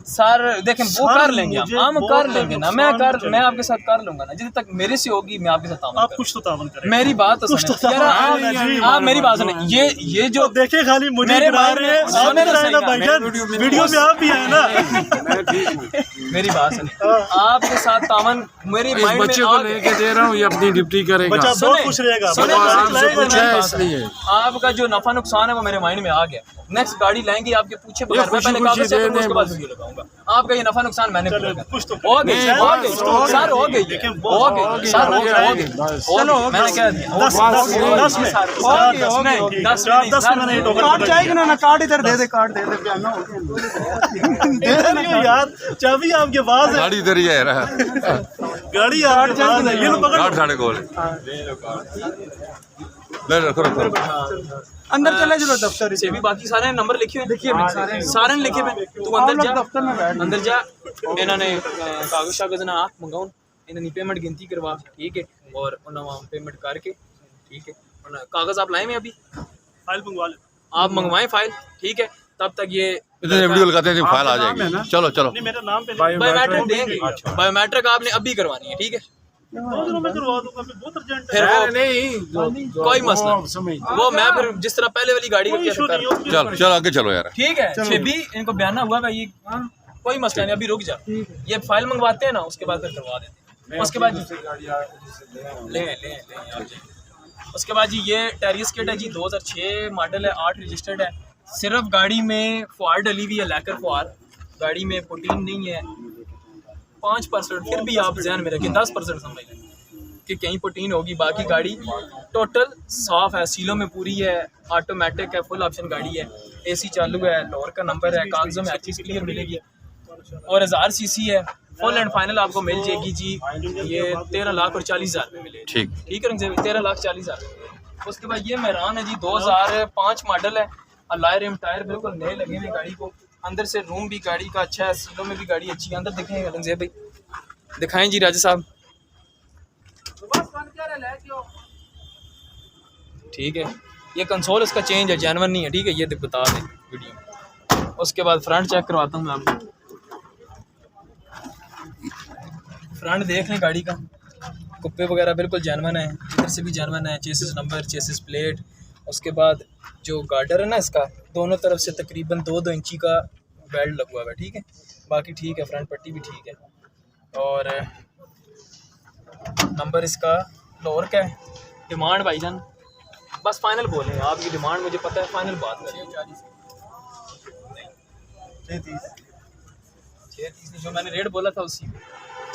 सर देखें वो कर लेंगे, हम कर लेंगे ना, मैं आपके साथ कर लूंगा ना, जितने तक मेरे से होगी मैं आपके साथ तावन आप कुछ तो तावन करें। मेरी बात तो सुने यार, आप मेरी बात सुने, ये जो देखे खाली मुझे मेरे गिरा रहे हैं, आप सुने भी ना आए ना भाईजान, वीडियो में आप भी आए ना। मेरी बात सुने, आपके साथ तावन मेरी इस माइंड बच्चे में को आ गया। लेके दे रहा हूँ, ये अपनी ड्यूटी करेगा, बच्चा बहुत खुश रहेगा, सुने, बच्चा आराम से लाएगा पूछा है नहीं। इसलिए। आपका जो नफा नुकसान है वो मेरे माइंड में आ गया। नेक्स्ट गाड़ी लाएंगे आपके पूछे बगैर, मैं खुशी पहले खुशी कागज चेक दे करूंगा, उसके दें बाद बस। वीडियो लगाऊंगा। आपका ये नफा नुकसान मैंने पूरा कर कुछ तो हो गई सर, हो गई सर, हो गई हो गई चलो मैंने कह दिया 10 में 10 में नहीं टोकन कार्ड चाहिए ना, कार्ड इधर दे दे, कार्ड दे दे, बयाना हो गया। दे रही हो यार, चाबी आपके पास है, गाड़ी इधर ही है यार, गाड़ी आपके पास है, ये लो पकड़। गाड़ साढ़े को ले रखो अंदर चले चलो दफ्तर से भी बाकी सारे नंबर लिखे हुए हैं, सारे लिखे हुए हैं। तू अंदर जा, दफ्तर में बैठ अंदर जा, इन्होंने कागज शागज ना आँख मंगाऊन, इन्होंने पेमेंट गिनती करवा, ठीक है, और उन्होंने वहाँ पेमेंट करके, ठीक है, कागज आप लाए में अभी फाइल मंगवा ले, आप मंगवाएं फाइल, ठीक है, तब तक ये इतने वीडियो लगाते हैं, फाइल आ जाएगी। चलो चलो नहीं मेरे नाम पे बायोमेट्रिक देंगे, बायोमेट्रिक आपने अभी करवानी है, ठीक है, 2 दिनों में करवा दूंगा, मैं बहुत अर्जेंट फिर है। वो नहीं कोई मसला नहीं। वो मैं फिर जिस तरह पहले वाली गाड़ी का किया था कर, चलो चलो आगे चलो यार। ठीक है, छेबी इनको बयाना हुआ भाई, कोई मसला नहीं, अभी रुक जा, ये फाइल मंगवाते हैं ना, उसके बाद फिर करवा देते हैं, उसके बाद ले उसके बाद जी ये टेरियस किट है जी, 2006 मॉडल है, 8 रजिस्टर्ड है, सिर्फ गाड़ी में फुआर डली हुई है, लैकर फुआर, गाड़ी में पुटीन नहीं है, 5%, फिर भी आप ध्यान में रखें 10% समझ लें कि कहीं पुटीन होगी, बाकी गाड़ी टोटल साफ है, सीलों में पूरी है, ऑटोमेटिक है, फुल ऑप्शन गाड़ी है, एसी चालू है, लोअर का नंबर है, कागजों में हर चीज़ क्लियर मिलेगी, और 1000 सीसी है, फुल एंड फाइनल आपको मिल जाएगी जी, ये 13,40,000 में मिलेगी। ठीक है रंग 13,40,000। उसके बाद ये मेहरान है जी, 2005 मॉडल है, अलॉय रिम टायर बिल्कुल नए लगे हुए गाड़ी को, अंदर से रूम भी गाड़ी का अच्छा है, सीलों में भी गाड़ी अच्छी है, अंदर देखें रंगजेब भाई, दिखाएं जी राजा साहब, ठीक है, ये कंसोल इसका चेंज है, जेन्युइन नहीं है, ठीक है, ये बता दें वीडियो में। उसके बाद फ्रंट चेक करवाता हूँ मैं आपको, फ्रंट देख लें गाड़ी का, कुप्पे वगैरह बिल्कुल जेन्युइन है, इधर से भी जेन्युइन है, चेसिस नंबर, चेसिस प्लेट, उसके बाद जो गार्डर है ना इसका, दोनों तरफ से तकरीबन 2-2 इंची का बेल्ट लगा हुआ है, ठीक है, बाकी ठीक है, फ्रंट पट्टी भी ठीक है, और नंबर इसका लोअर का है। डिमांड भाईजान बस फाइनल बोलें, आपकी डिमांड मुझे पता है, फाइनल बात करें 630 जो मैंने रेट बोला था उसी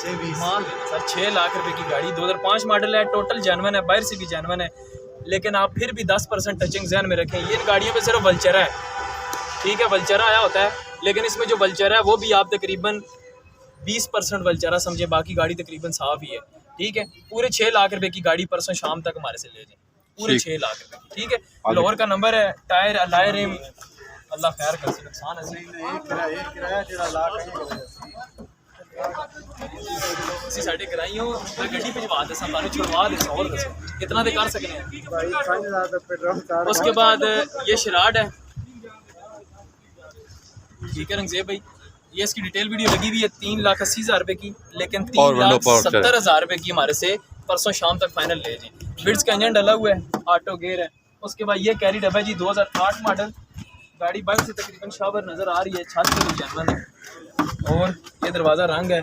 मान सर 6 लाख रुपए की गाड़ी, 2005 मॉडल है, टोटल जेन्युइन है, बाहर से भी जेन्युइन है, लेकिन आप फिर भी 10% टचिंग जहन में रखें, ये गाड़ियों पे सिर्फ वल्चरा है, ठीक है, वल्चरा आया होता है, लेकिन इसमें जो वल्चरा है वो भी आप तकरीबन 20% वल्चरा समझे, बाकी गाड़ी तकरीबन साफ ही है, ठीक है। पूरे 6 लाख रुपए की गाड़ी परसों शाम तक हमारे से ले जाए, पूरे 6 लाख रुपए की, ठीक है। लोअर का नंबर है, टायर अलॉय रिम, अल्लाह खैर कर से नुकसान है साढ़े कराई हो गड्डी भिजवा दे सानू छुड़वा दे और कितना दे कर सकते हैं। उसके बाद ये शराड है, ठीक है रंगजेब भाई, ये इसकी डिटेल वीडियो लगी हुई है 3,80,000 रुपये की, लेकिन और window power steering। 3,70,000 रुपये की हमारे से परसों शाम तक फाइनल ले जी। बिट्स का इंजन डला हुआ है, ऑटो गेयर है। उसके बाद ये कैरी डब्बा है जी 2008 मॉडल, गाड़ी बाइक से तकरीबन शाबर नज़र आ रही है, छत पे भी जानवर है। और ये दरवाज़ा रंग है,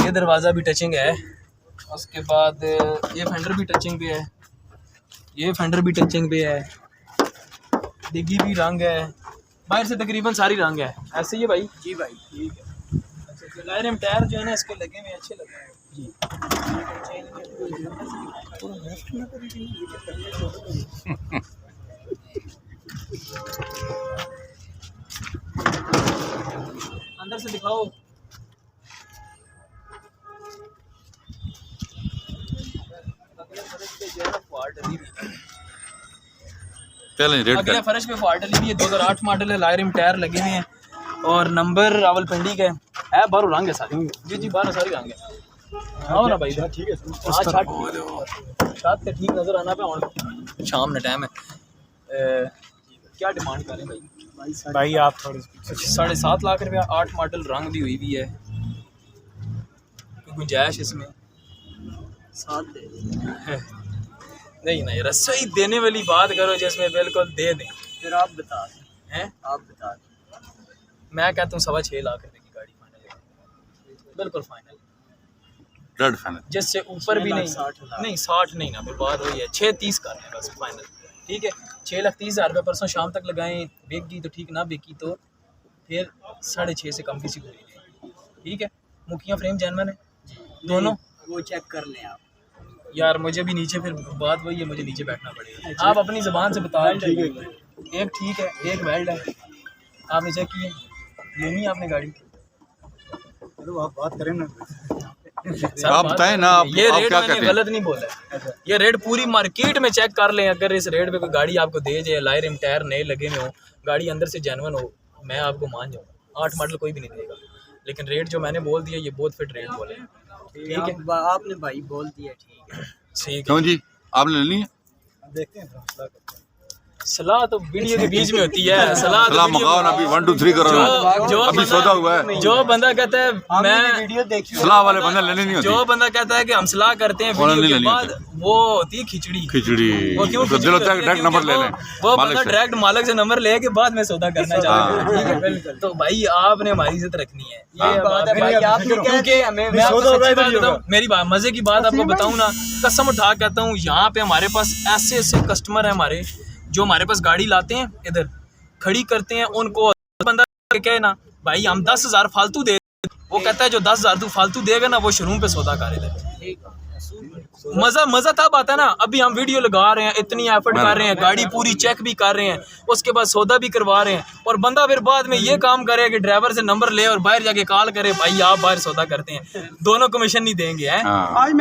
ये दरवाज़ा भी टचिंग है। उसके बाद ये फेंडर भी टचिंग पे है, ये फेंडर भी टचिंग पे है, डिग्गी भी रंग है, बाहर से तकरीबन सारी रंग है। ऐसे ही है भाई जी भाई, ठीक है। अच्छा लाइरम टायर जो है ना इसके लगे हुए अच्छे लगे हैं जी। अंदर से दिखाओ। चलें रेड अगले फर्श पे फॉल्ट डली हुई है, 2008 मॉडल है, लाइरिम टायर लगे हुए हैं और नंबर रावलपिंडी का है। बारो रंग है सारी जी जी, बारो सारी रंग है। आओ ना भाई, ठीक है छत पे ठीक नजर आना पे। और शाम ने टाइम है, क्या डिमांड करें भाई? भाई आप थोड़ी 7.5 लाख रुपया, 8 मॉडल, रंग भी हुई भी है, गुंजाइश इसमें साथ दे नहीं नहीं, रसोई देने वाली बात करो जिसमें बिल्कुल दे दें। फिर आप बता दें, हैं आप बता दें। मैं कहता हूँ 6.25 लाख रुपए की गाड़ी फाइनल, बिल्कुल फाइनल, रेड फाइनल। जिससे ऊपर भी नहीं, 60 नहीं 60 नहीं ना, फिर बात वही है 6.30 कर लें बस फाइनल, ठीक है। 6,30,000 रुपये परसों शाम तक लगाएं, बेकी तो ठीक, ना बेकी तो फिर 6.5 से कम किसी को नहीं देंगे, ठीक है। मुखिया फ्रेम जैनवन है दोनों, वो चेक कर लें आप। यार मुझे भी नीचे फिर बात वही है, मुझे नीचे बैठना पड़ेगा। आप अपनी ज़बान से बता दें, एक ठीक है, एक वेल्ड है, आपने चेक किए, लेनी है आपने गाड़ी? आप बात करें ना सर, आप बताएं ना, आप ये आप रेट क्या मैंने कहते हैं? गलत नहीं बोला है, ये रेट पूरी मार्केट में चेक कर लें। अगर इस रेट पे कोई गाड़ी आपको दे जाए, लाइरिम टायर नए लगे हुए हो, गाड़ी अंदर से जेन्युइन हो, मैं आपको मान जाऊँगा। 8 मॉडल कोई भी नहीं देगा, लेकिन रेट जो मैंने बोल दिया ये बहुत फिट रेट बोले, ठीक है। आपने भाई बोल दिया, ठीक है ठीक है। क्यों जी, आपने लेनी है? देखते हैं सलाह तो वीडियो के बीच में होती है, सलाह तो सलाह वीडियो मंगाओ ना, अभी 1 2 3 करो ना। जो अभी सौदा हुआ है। जो बंदा कहता है मैं वीडियो देखी सलाह वाले बंदे लेनी नहीं होती। जो बंदा कहता है कि हम सलाह करते हैं उन्होंने वीडियो के नहीं बाद, लेनी वो होती है खिचड़ी। खिचड़ी वो क्यों तो दिल होता है कि डायरेक्ट नंबर ले लें वो मालिक बंदा से। डायरेक्ट मालिक से नंबर ले के बाद में सौदा करना चाहता है, ठीक है। तो भाई आपने हमारी इज्जत रखनी है, ये बात है भाई। आपने क्योंकि मैं आपको सच्ची बात बताऊं, मेरी बात मजे की बात आपको बताऊं ना, कसम उठा कहता हूँ, यहाँ पे हमारे पास ऐसे ऐसे कस्टमर है हमारे, जो हमारे पास गाड़ी लाते हैं, इधर खड़ी करते हैं, उनको बंदा कहे ना भाई हम 10,000 फालतू दे, वो कहता है जो 10,000 तू फालतू देगा ना वो शोरूम पे सौदा कर दे। मजा तब आता है ना, अभी हम वीडियो लगा रहे हैं, इतनी एफर्ट कर रहे हैं, गाड़ी पूरी चेक भी कर रहे हैं, उसके बाद सौदा भी करवा रहे हैं, और बंदा फिर बाद में ये काम करे कि ड्राइवर से नंबर ले और बाहर जाके कॉल करे भाई आप बाहर सौदा करते हैं, दोनों कमीशन नहीं देंगे हैं।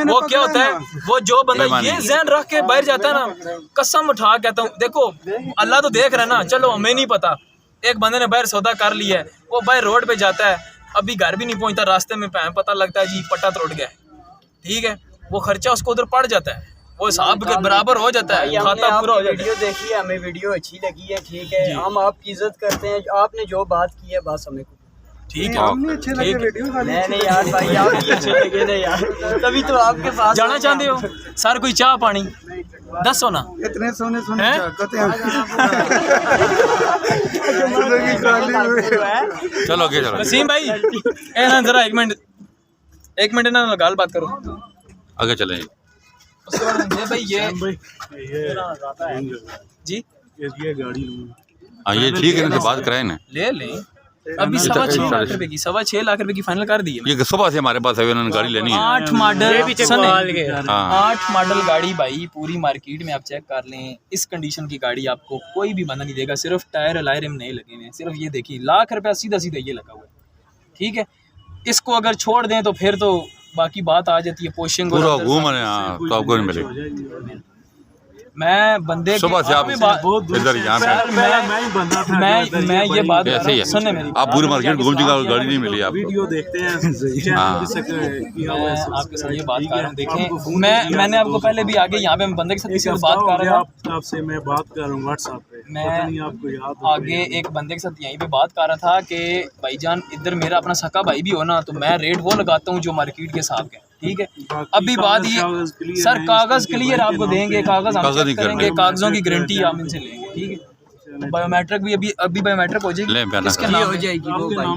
वो क्या होता है, वो जो बंदा ये ज़हन रख के बाहर जाता है ना, कसम उठा कहता हूँ, देखो अल्लाह तो देख रहा है ना, चलो हमें नहीं पता, एक बंदे ने बाहर सौदा कर लिया है, वो बाहर रोड पे जाता है, अभी घर भी नहीं पहुंचता, रास्ते में पता लगता है जी पट्टा तोड़ गया, ठीक है, वो खर्चा उसको उधर पड़ जाता है, वो हिसाब के बराबर हो जाता है, खाता पूरा हो जाता है। वीडियो देखी है, हमें वीडियो अच्छी लगी है, ठीक है, हम आपकी इज्जत करते हैं, आपने जो बात की है बस हमें ठीक है, अच्छे लगे वीडियो नहीं यार भाई आप भी अच्छे लगे ना यार, तभी तो आपके पास जाना चाहते हो सर, कोई चाह पानी 10 ना इतने सोने सोने हैं? चाहते हैं चलो आगे चलो, वसीम भाई ए ना जरा एक मिनट ना गाल बात करो, आगे चलें। उसके बाद ये भाई ये जी ये गाड़ी लूँगा। हाँ ये ठीक है, इनसे बात कराए ना। ले लें, अभी 6.25 लाख रुपए की 6.25 लाख रुपए की फाइनल कर दी है। ये सुबह से हमारे पास है, उन्होंने गाड़ी लेनी है। 8 मॉडल सुने, हाँ 8 मॉडल गाड़ी भाई पूरी मार्केट में आप चेक कर लें, इस कंडीशन की गाड़ी आपको कोई भी बंदा नहीं देगा, सिर्फ टायर अलायरम नहीं लगे हुए हैं, सिर्फ ये देखिए लाख रुपया सीधा सीधा ये लगा हुआ है, ठीक है। इसको अगर छोड़ दें तो फिर तो बाकी बात आ जाती है पोशिंग पूरा घूम रहे हैं, हाँ, तो आपको नहीं मिलेगा। मैं बंदे सुबह से आप इधर यहाँ पे मैं ही बंदा था मैं ये बात कर ऐसे रहा ही हूँ, सुनने मेरी है। आप पूरी मार्केट घूम चुके हैं, गाड़ी नहीं मिली आपको। वीडियो देखते हैं हाँ। मैं आपके साथ ये बात कर रहा हूँ। देखें मैंने आपको पहले भी आगे यहाँ पे मैं बंदे के साथ किसी से बात कर रहा था, आपसे मैं बात कर रहा हूँ व्हाट्सएप पे, मैं पता नहीं आपको याद हो आगे एक बंदे के साथ यहीं पे बात कर रहा था कि भाईजान इधर मेरा अपना सका भाई भी हो ना तो मैं रेट वो लगाता हूँ जो मार्केट के हिसाब के, ठीक है। अभी बात ये सर कागज़ क्लियर आपको देंगे, कागज़ हम चेक करेंगे, कागज़ों की गारंटी हम इनसे लेंगे, ठीक है। बायोमेट्रिक भी अभी बायोमेट्रिक हो जाएगी, इसके नाम हो जाएगी वो भाई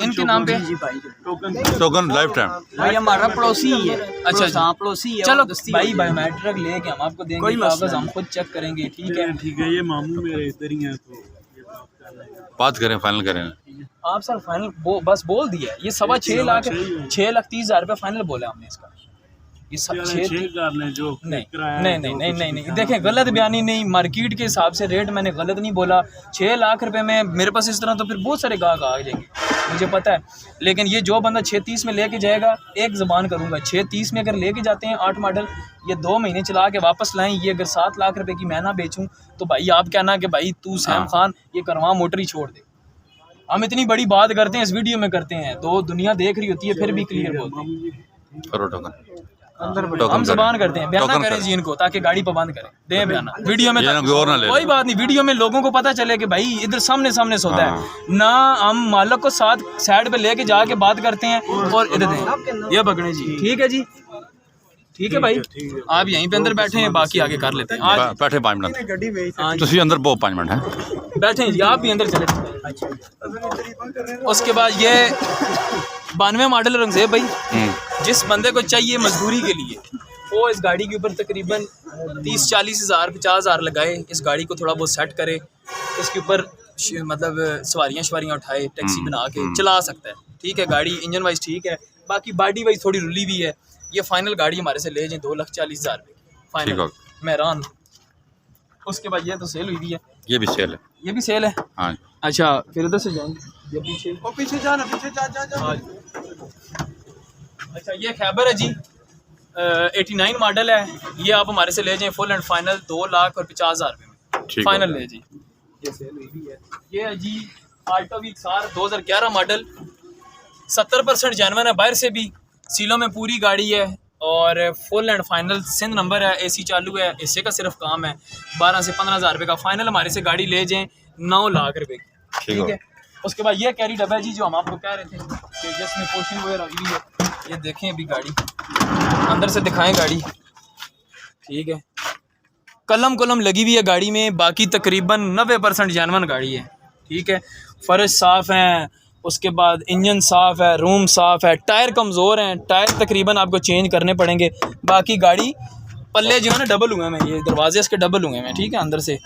इनके नाम पे टोकन लाइफ टाइम। भाई हमारा पड़ोसी ही है। अच्छा पड़ोसी है। चलो भाई बायोमेट्रिक लेके हम आपको देंगे, कागज़ हम खुद चेक करेंगे, ठीक है। ठीक है, ये मामू मेरे इधर ही हैं तो बात करें, फाइनल करें। आप सर फाइनल बस बोल दिया है, ये 6.25 लाख 6,30,000 रुपये फाइनल बोला हमने इसका। ये नहीं देखें, गलत बयानी नहीं, मार्केट के हिसाब से रेट मैंने गलत नहीं बोला। 6 लाख रुपए में मेरे पास इस तरह तो फिर बहुत सारे गाहक आ जाएंगे, मुझे पता है। लेकिन ये जो बंदा 6.30 में लेके जाएगा, एक ज़बान करूँगा, 6.30 में अगर लेके जाते हैं 8 मॉडल, ये 2 महीने चला के वापस लाएं, ये अगर 7 लाख रुपए की मैं ना बेचूँ तो भाई आप कहना कि भाई तू सैम खान ये करवा मोटर ही छोड़ दे। हम इतनी बड़ी बात करते हैं, इस वीडियो में करते हैं तो दुनिया देख रही होती है, फिर भी क्लियर बोलते हैं। करो टोकन, हम जबान करते हैं, बयाना करें जी इनको ताकि गाड़ी पर बंद करें, दें बयाना वीडियो में, कोई बात नहीं, वीडियो में लोगों को पता चले कि भाई इधर सामने सोता है ना। हम मालक को साथ साइड पे लेके जाके बात करते हैं और इधर दें ये पकड़े जी, ठीक है जी, ठीक है भाई। आप यहीं पे अंदर बैठे हैं, बाकी आगे कर लेते हैं। आज बैठे 5 मिनट तुसी अंदर बहुत 5 मिनट है बैठे जी, आप भी अंदर चले। उसके बाद ये 92 मॉडल रंगज़ेब भाई, जिस बंदे को चाहिए मजदूरी के लिए वो इस गाड़ी के ऊपर तकरीबन 30-40 हज़ार 50 हज़ार लगाए, इस गाड़ी को थोड़ा बहुत सेट करे, इसके ऊपर मतलब सवारियाँ उठाए, टैक्सी बना के चला सकता है, ठीक है। गाड़ी इंजन वाइज ठीक है, बाकी बॉडी वाइज थोड़ी रुली भी है। ये फाइनल गाड़ी हमारे से ले जाए 2,40,000 रुपये फाइनल मेहरान। उसके बाद ये तो सेल हुई भी है, ये भी सेल है, ये भी सेल है। हाँ अच्छा फिर उधर से जाएंगे, ये पीछे जाना, पीछे जा। अच्छा ये खैबर है जी, 89 मॉडल है, ये आप हमारे से ले जाएं फुल एंड फाइनल 2,50,000 रुपये में फाइनल ले जी। ये सेल हुई भी है। ये है जी Alto V XR 2011 model, 70% genuine है, बाहर से भी सीलों में पूरी गाड़ी है और फुल एंड फाइनल सिंध नंबर है, AC चालू है, हिस्से का सिर्फ काम है। 12 से 15 हज़ार रुपये का फाइनल हमारे से गाड़ी ले जाएं 9 लाख रुपए की, ठीक है। उसके बाद ये कैरी डब्बा है जी, जो हम आपको कह रहे थे कि जिसमें पोर्शन वगैरह हुई है, ये देखें अभी गाड़ी अंदर से दिखाएं गाड़ी, ठीक है। कलम लगी हुई है गाड़ी में, बाकी तकरीबन 90% जेन्युइन गाड़ी है, ठीक है। फर्श साफ़ हैं, उसके बाद इंजन साफ़ है, रूम साफ़ है, टायर कमज़ोर हैं, टायर तकरीबन आपको चेंज करने पड़ेंगे। बाकी गाड़ी पल्ले जो है ना डबल हुए हैं, ये दरवाजे इसके डबल हुए हैं, ठीक है, अंदर से,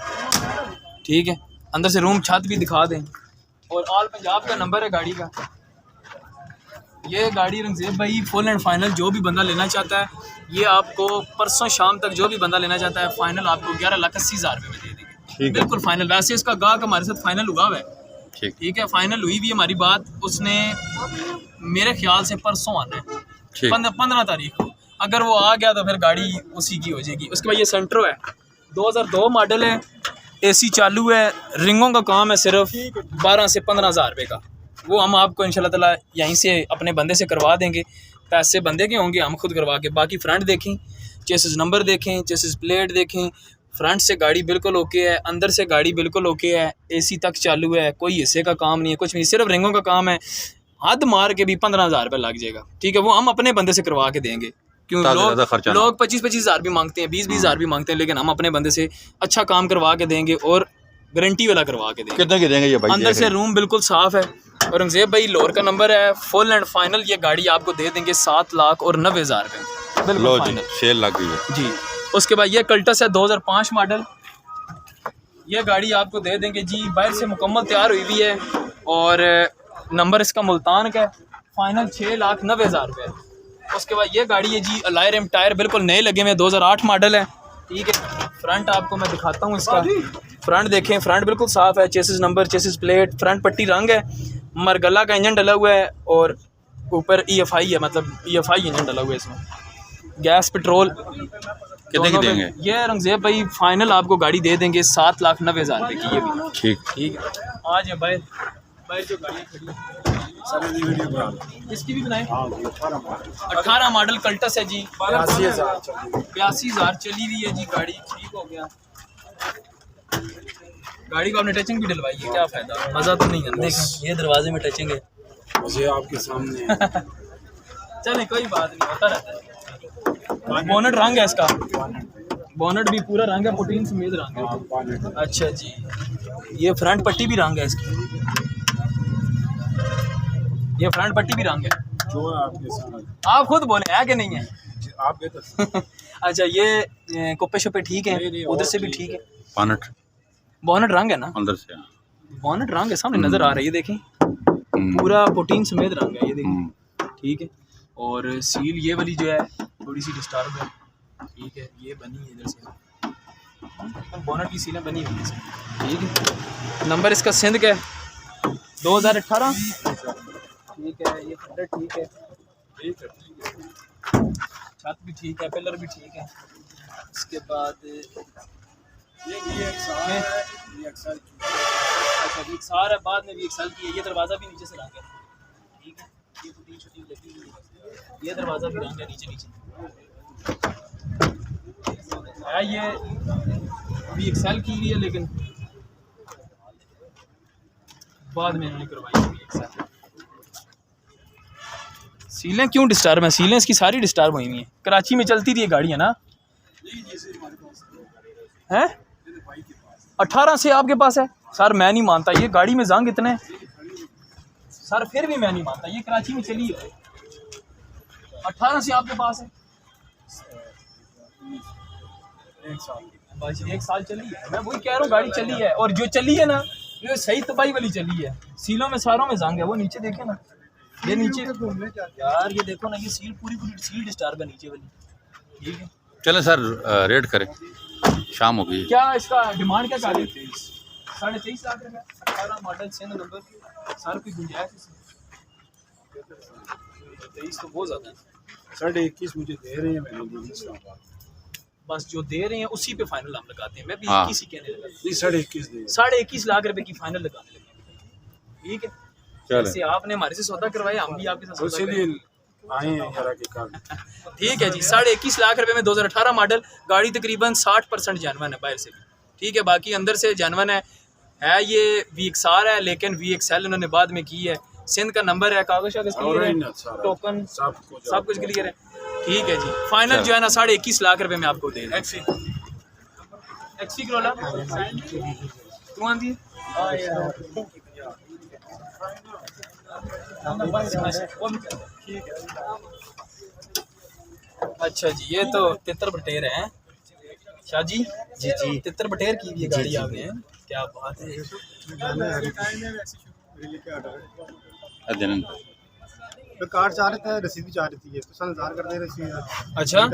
ठीक है। अंदर से रूम छत भी दिखा दें और ऑल पंजाब का नंबर है गाड़ी का। ये गाड़ी रंगज़ेब भाई फुल एंड फाइनल जो भी बंदा लेना चाहता है, ये आपको परसों शाम तक जो भी बंदा लेना चाहता है फाइनल आपको 11,80,000 रुपये में दे देंगे, बिल्कुल फाइनल। वैसे इसका गाहक हमारे साथ फाइनल हुआ है, ठीक है, फाइनल हुई भी हमारी बात, उसने मेरे ख्याल से परसों आना है 15 तारीख को। अगर वो आ गया तो फिर गाड़ी उसी की हो जाएगी। उसके बाद ये सेंट्रो है, 2002 मॉडल है, AC चालू है, रिंगों का काम है सिर्फ 12 से 15 हज़ार रुपये का, वो हम आपको इंशाल्लाह ताला यहीं से अपने बंदे से करवा देंगे। पैसे बंदे के होंगे, हम खुद करवा के। बाकी फ्रंट देखें, चेसिस नंबर देखें, चेसिस प्लेट देखें, फ्रंट से गाड़ी बिल्कुल ओके है, अंदर से गाड़ी बिल्कुल ओके है, AC तक चालू है, कोई हिस्से का काम नहीं है, कुछ नहीं, सिर्फ रिंगों का काम है। हद मार के भी 15 हज़ार रुपये लग जाएगा, ठीक है। वो हम अपने बंदे से करवा के देंगे, क्यों लोग 25-25 हज़ार भी मांगते हैं, 20-20 हज़ार भी मांगते हैं, लेकिन हम अपने बंदे से अच्छा काम करवा के देंगे और गारंटी वाला करवा के देंगे। कितने के देंगे ये भाई? अंदर से रूम बिल्कुल साफ़ है और रंगज़ेब भाई लोअर का नंबर है, फुल एंड फाइनल ये गाड़ी आपको दे देंगे 7,90,000 रुपये, बिल्कुल फाइनल, सेल लग गई है जी। उसके बाद ये कल्टस है 2005 मॉडल, ये गाड़ी आपको दे देंगे जी, बाहर से मुकम्मल तैयार हुई हुई है और नंबर इसका मुल्तान का है, फाइनल 6,90,000 रुपये। उसके बाद ये गाड़ी है जी, अलॉय रिम टायर बिल्कुल नए लगे हुए, 2008 मॉडल है, ठीक है। फ्रंट आपको मैं दिखाता हूँ इसका, फ्रंट देखें, फ्रंट बिल्कुल साफ़ है, chassis number, chassis plate, front पट्टी रंग है, मरगला का इंजन डला हुआ है और ऊपर EFI है, मतलब EFI इंजन डला हुआ है इसमें, गैस पेट्रोल कितने की देंगे? ये रंगजेब भाई फाइनल आपको गाड़ी दे देंगे 7,90,000 रुपये की। ये भी ठीक। ठीक है। आज है बाहर बाहर जो गाड़ियाँ खड़ी हैं इसकी भी बनाए। 18 मॉडल कल्टस है जी, 82,000 चली हुई है जी गाड़ी। ठीक हो गया। गाड़ी को आपने टचिंग भी डलवाई है, क्या फायदा, मज़ा तो नहीं है। देखें ये दरवाजे में टचिंग है, मुझे आपके सामने चले कोई बात नहीं, होता रहता है। बोनट रंग है इसका, बोनट भी पूरा रंग है, पुटीन समेत रंग है। अच्छा जी, ये फ्रंट पट्टी भी रंग है इसकी, ये फ्रंट पट्टी भी रंग है। जो है आपके सामने, आप खुद बोले है कि नहीं है? आप बेहतर अच्छा ये कुप्पे शुप्पे ठीक है, उधर से भी ठीक है। पानट बोनट रंग है ना, अंदर से। बोनट रंग है, सामने नजर आ रही है, देखें पूरा पुटीन समेत रंग है ये, देखें ठीक है। और सील ये वाली जो है थोड़ी सी डिस्टर्ब है, ठीक है, ये बनी है इधर से, बोनट की सीलें बनी हुई है ठीक है। नंबर इसका सिंध का है 2018, ठीक है। ये खंडर ठीक है, छत भी ठीक है, पिलर भी ठीक है। इसके बाद ये अच्छा विक्सार है, बाद में भी एक्सल की है। ये दरवाज़ा भी नीचे से रंग है, ठीक है। ये पुटीन शटीन लगी हुई है, ये दरवाज़ा भी रंग है नीचे नीचे है। ये भी एक्सल की हुई है, लेकिन बाद में इन्होंने करवाई है एक्सल। सीलें क्यों डिस्टर्ब हैं? सीलें इसकी सारी डिस्टर्ब हुई हुई हैं। कराची में चलती थी ये गाड़ी है ना, हैं 18 से आपके पास है सर? मैं नहीं मानता, ये गाड़ी में जंग इतने सर, फिर भी मैं नहीं मानता, ये कराची में चली है। 18 से आपके पास है, बस 1 साल चली है। मैं वही कह रहा हूँ, गाड़ी चली है, और जो चली है ना ये सही तबाही वाली चली है। सीलों में सारों में जंग है, वो नीचे देखे ना, ये नीचे यार ये देखो ना, ये सील पूरी सील डिस्टर्ब है नीचे वाली, ठीक है। चलें सर, रेट करें, शाम हो गई। क्या इसका डिमांड क्या कर रहे थे? 23.5 लाख रुपये, 18 मॉडल, सिंध नंबर, सर की गुंजाइश इसमें 23 तो बहुत ज़्यादा है। 21.5 मुझे दे रहे हैं, मैंने 20 का बस जो दे रहे हैं उसी पे फाइनल हम लगाते हैं। मैं भी 21 ही कहने लगा, 21.5 लाख रुपए की फाइनल लगाने लगे, ठीक है। जैसे आपने हमारे से सौदा करवाया, हम भी आपके साथ सौदा करेंगे। आए हैं जरा के काम। ठीक है जी, 21.5 लाख रुपए में 2018 मॉडल गाड़ी, तकरीबन 60% जेन्युइन है बाहर से भी, ठीक है, बाकी अंदर से जेन्युइन है। ये VXR है, लेकिन VXL उन्होंने बाद में की है। सिंध का नंबर है, कागज शागज क्लियर है, टोकन सब कुछ क्लियर है, ठीक है जी। फाइनल जो है ना 21.5 लाख रुपए में आपको दे दें। XC करोला तू आंदी अच्छा जी, ये तो तितर बटेर हैं शाह जी। जी जी, तितर बटेर की भी गाड़ी आपने, क्या बात है। कार्ड चाह रहे थे, रसीद भी चाह रही थी, तो इंतजार कर दे रसीद। अच्छा,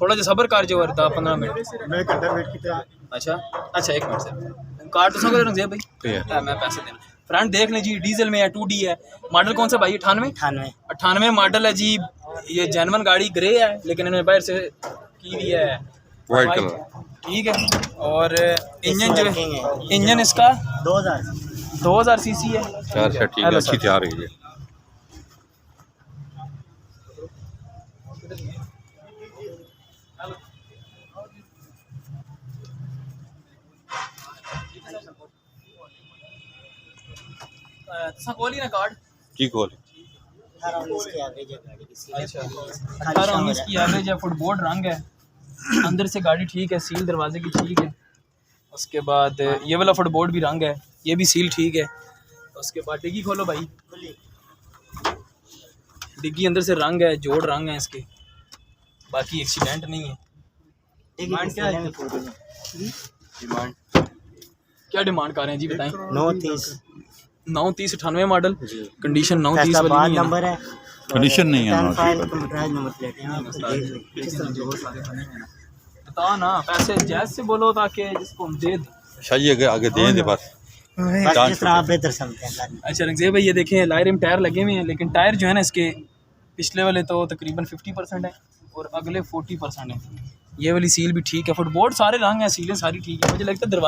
थोड़ा सा सबर कर जो वर्ता 15 मिनट, मैं घंटा वेट किया। अच्छा 1 मिनट से कार्ड तो सब रंग भाई, मैं पैसे देना। फ्रंट देख लें जी, डीजल में है, 2D है। मॉडल कौन सा भाई? 98 मॉडल है जी। ये जेन्युइन गाड़ी ग्रे है, लेकिन इन्होंने बाहर से की हुई है वाइट कलर, ठीक है। और इंजन जो है, इंजन इसका 2000 सीसी है। अच्छा ठीक है, अच्छी तैयार है ये। खोली ना कार्ड, ठीक हो 18-19 की एवरेज है। फुटबोर्ड रंग है, अंदर से गाड़ी ठीक है, सील दरवाजे की ठीक है। उसके बाद ये वाला फुटबोर्ड भी रंग है, ये भी सील ठीक है। उसके बाद डिग्गी खोलो भाई, डिग्गी अंदर से रंग है, जोड़ रंग है इसके, बाकी एक्सीडेंट नहीं है। डिमांड क्या है? डिमांड क्या डिमांड कर रहे हैं जी, बताएं। 930 98 मॉडल, कंडीशन 930 वाली नंबर है, कंडीशन नहीं है। बताओ ना, पैसे जैज से बोलो ताकि जिसको हम दे। शाह जी आगे दें दे बस। अच्छा रंगजेब भाई, ये देखें लाइरिम टायर लगे हुए हैं, लेकिन टायर जो है ना इसके पिछले वाले तो तकरीबन 50% है और अगले 40% है। ये वाली सील भी ठीक है, फुटबोर्ड सारे रंग हैं, सीलें सारी ठीक है। मुझे लगता है दरवाजे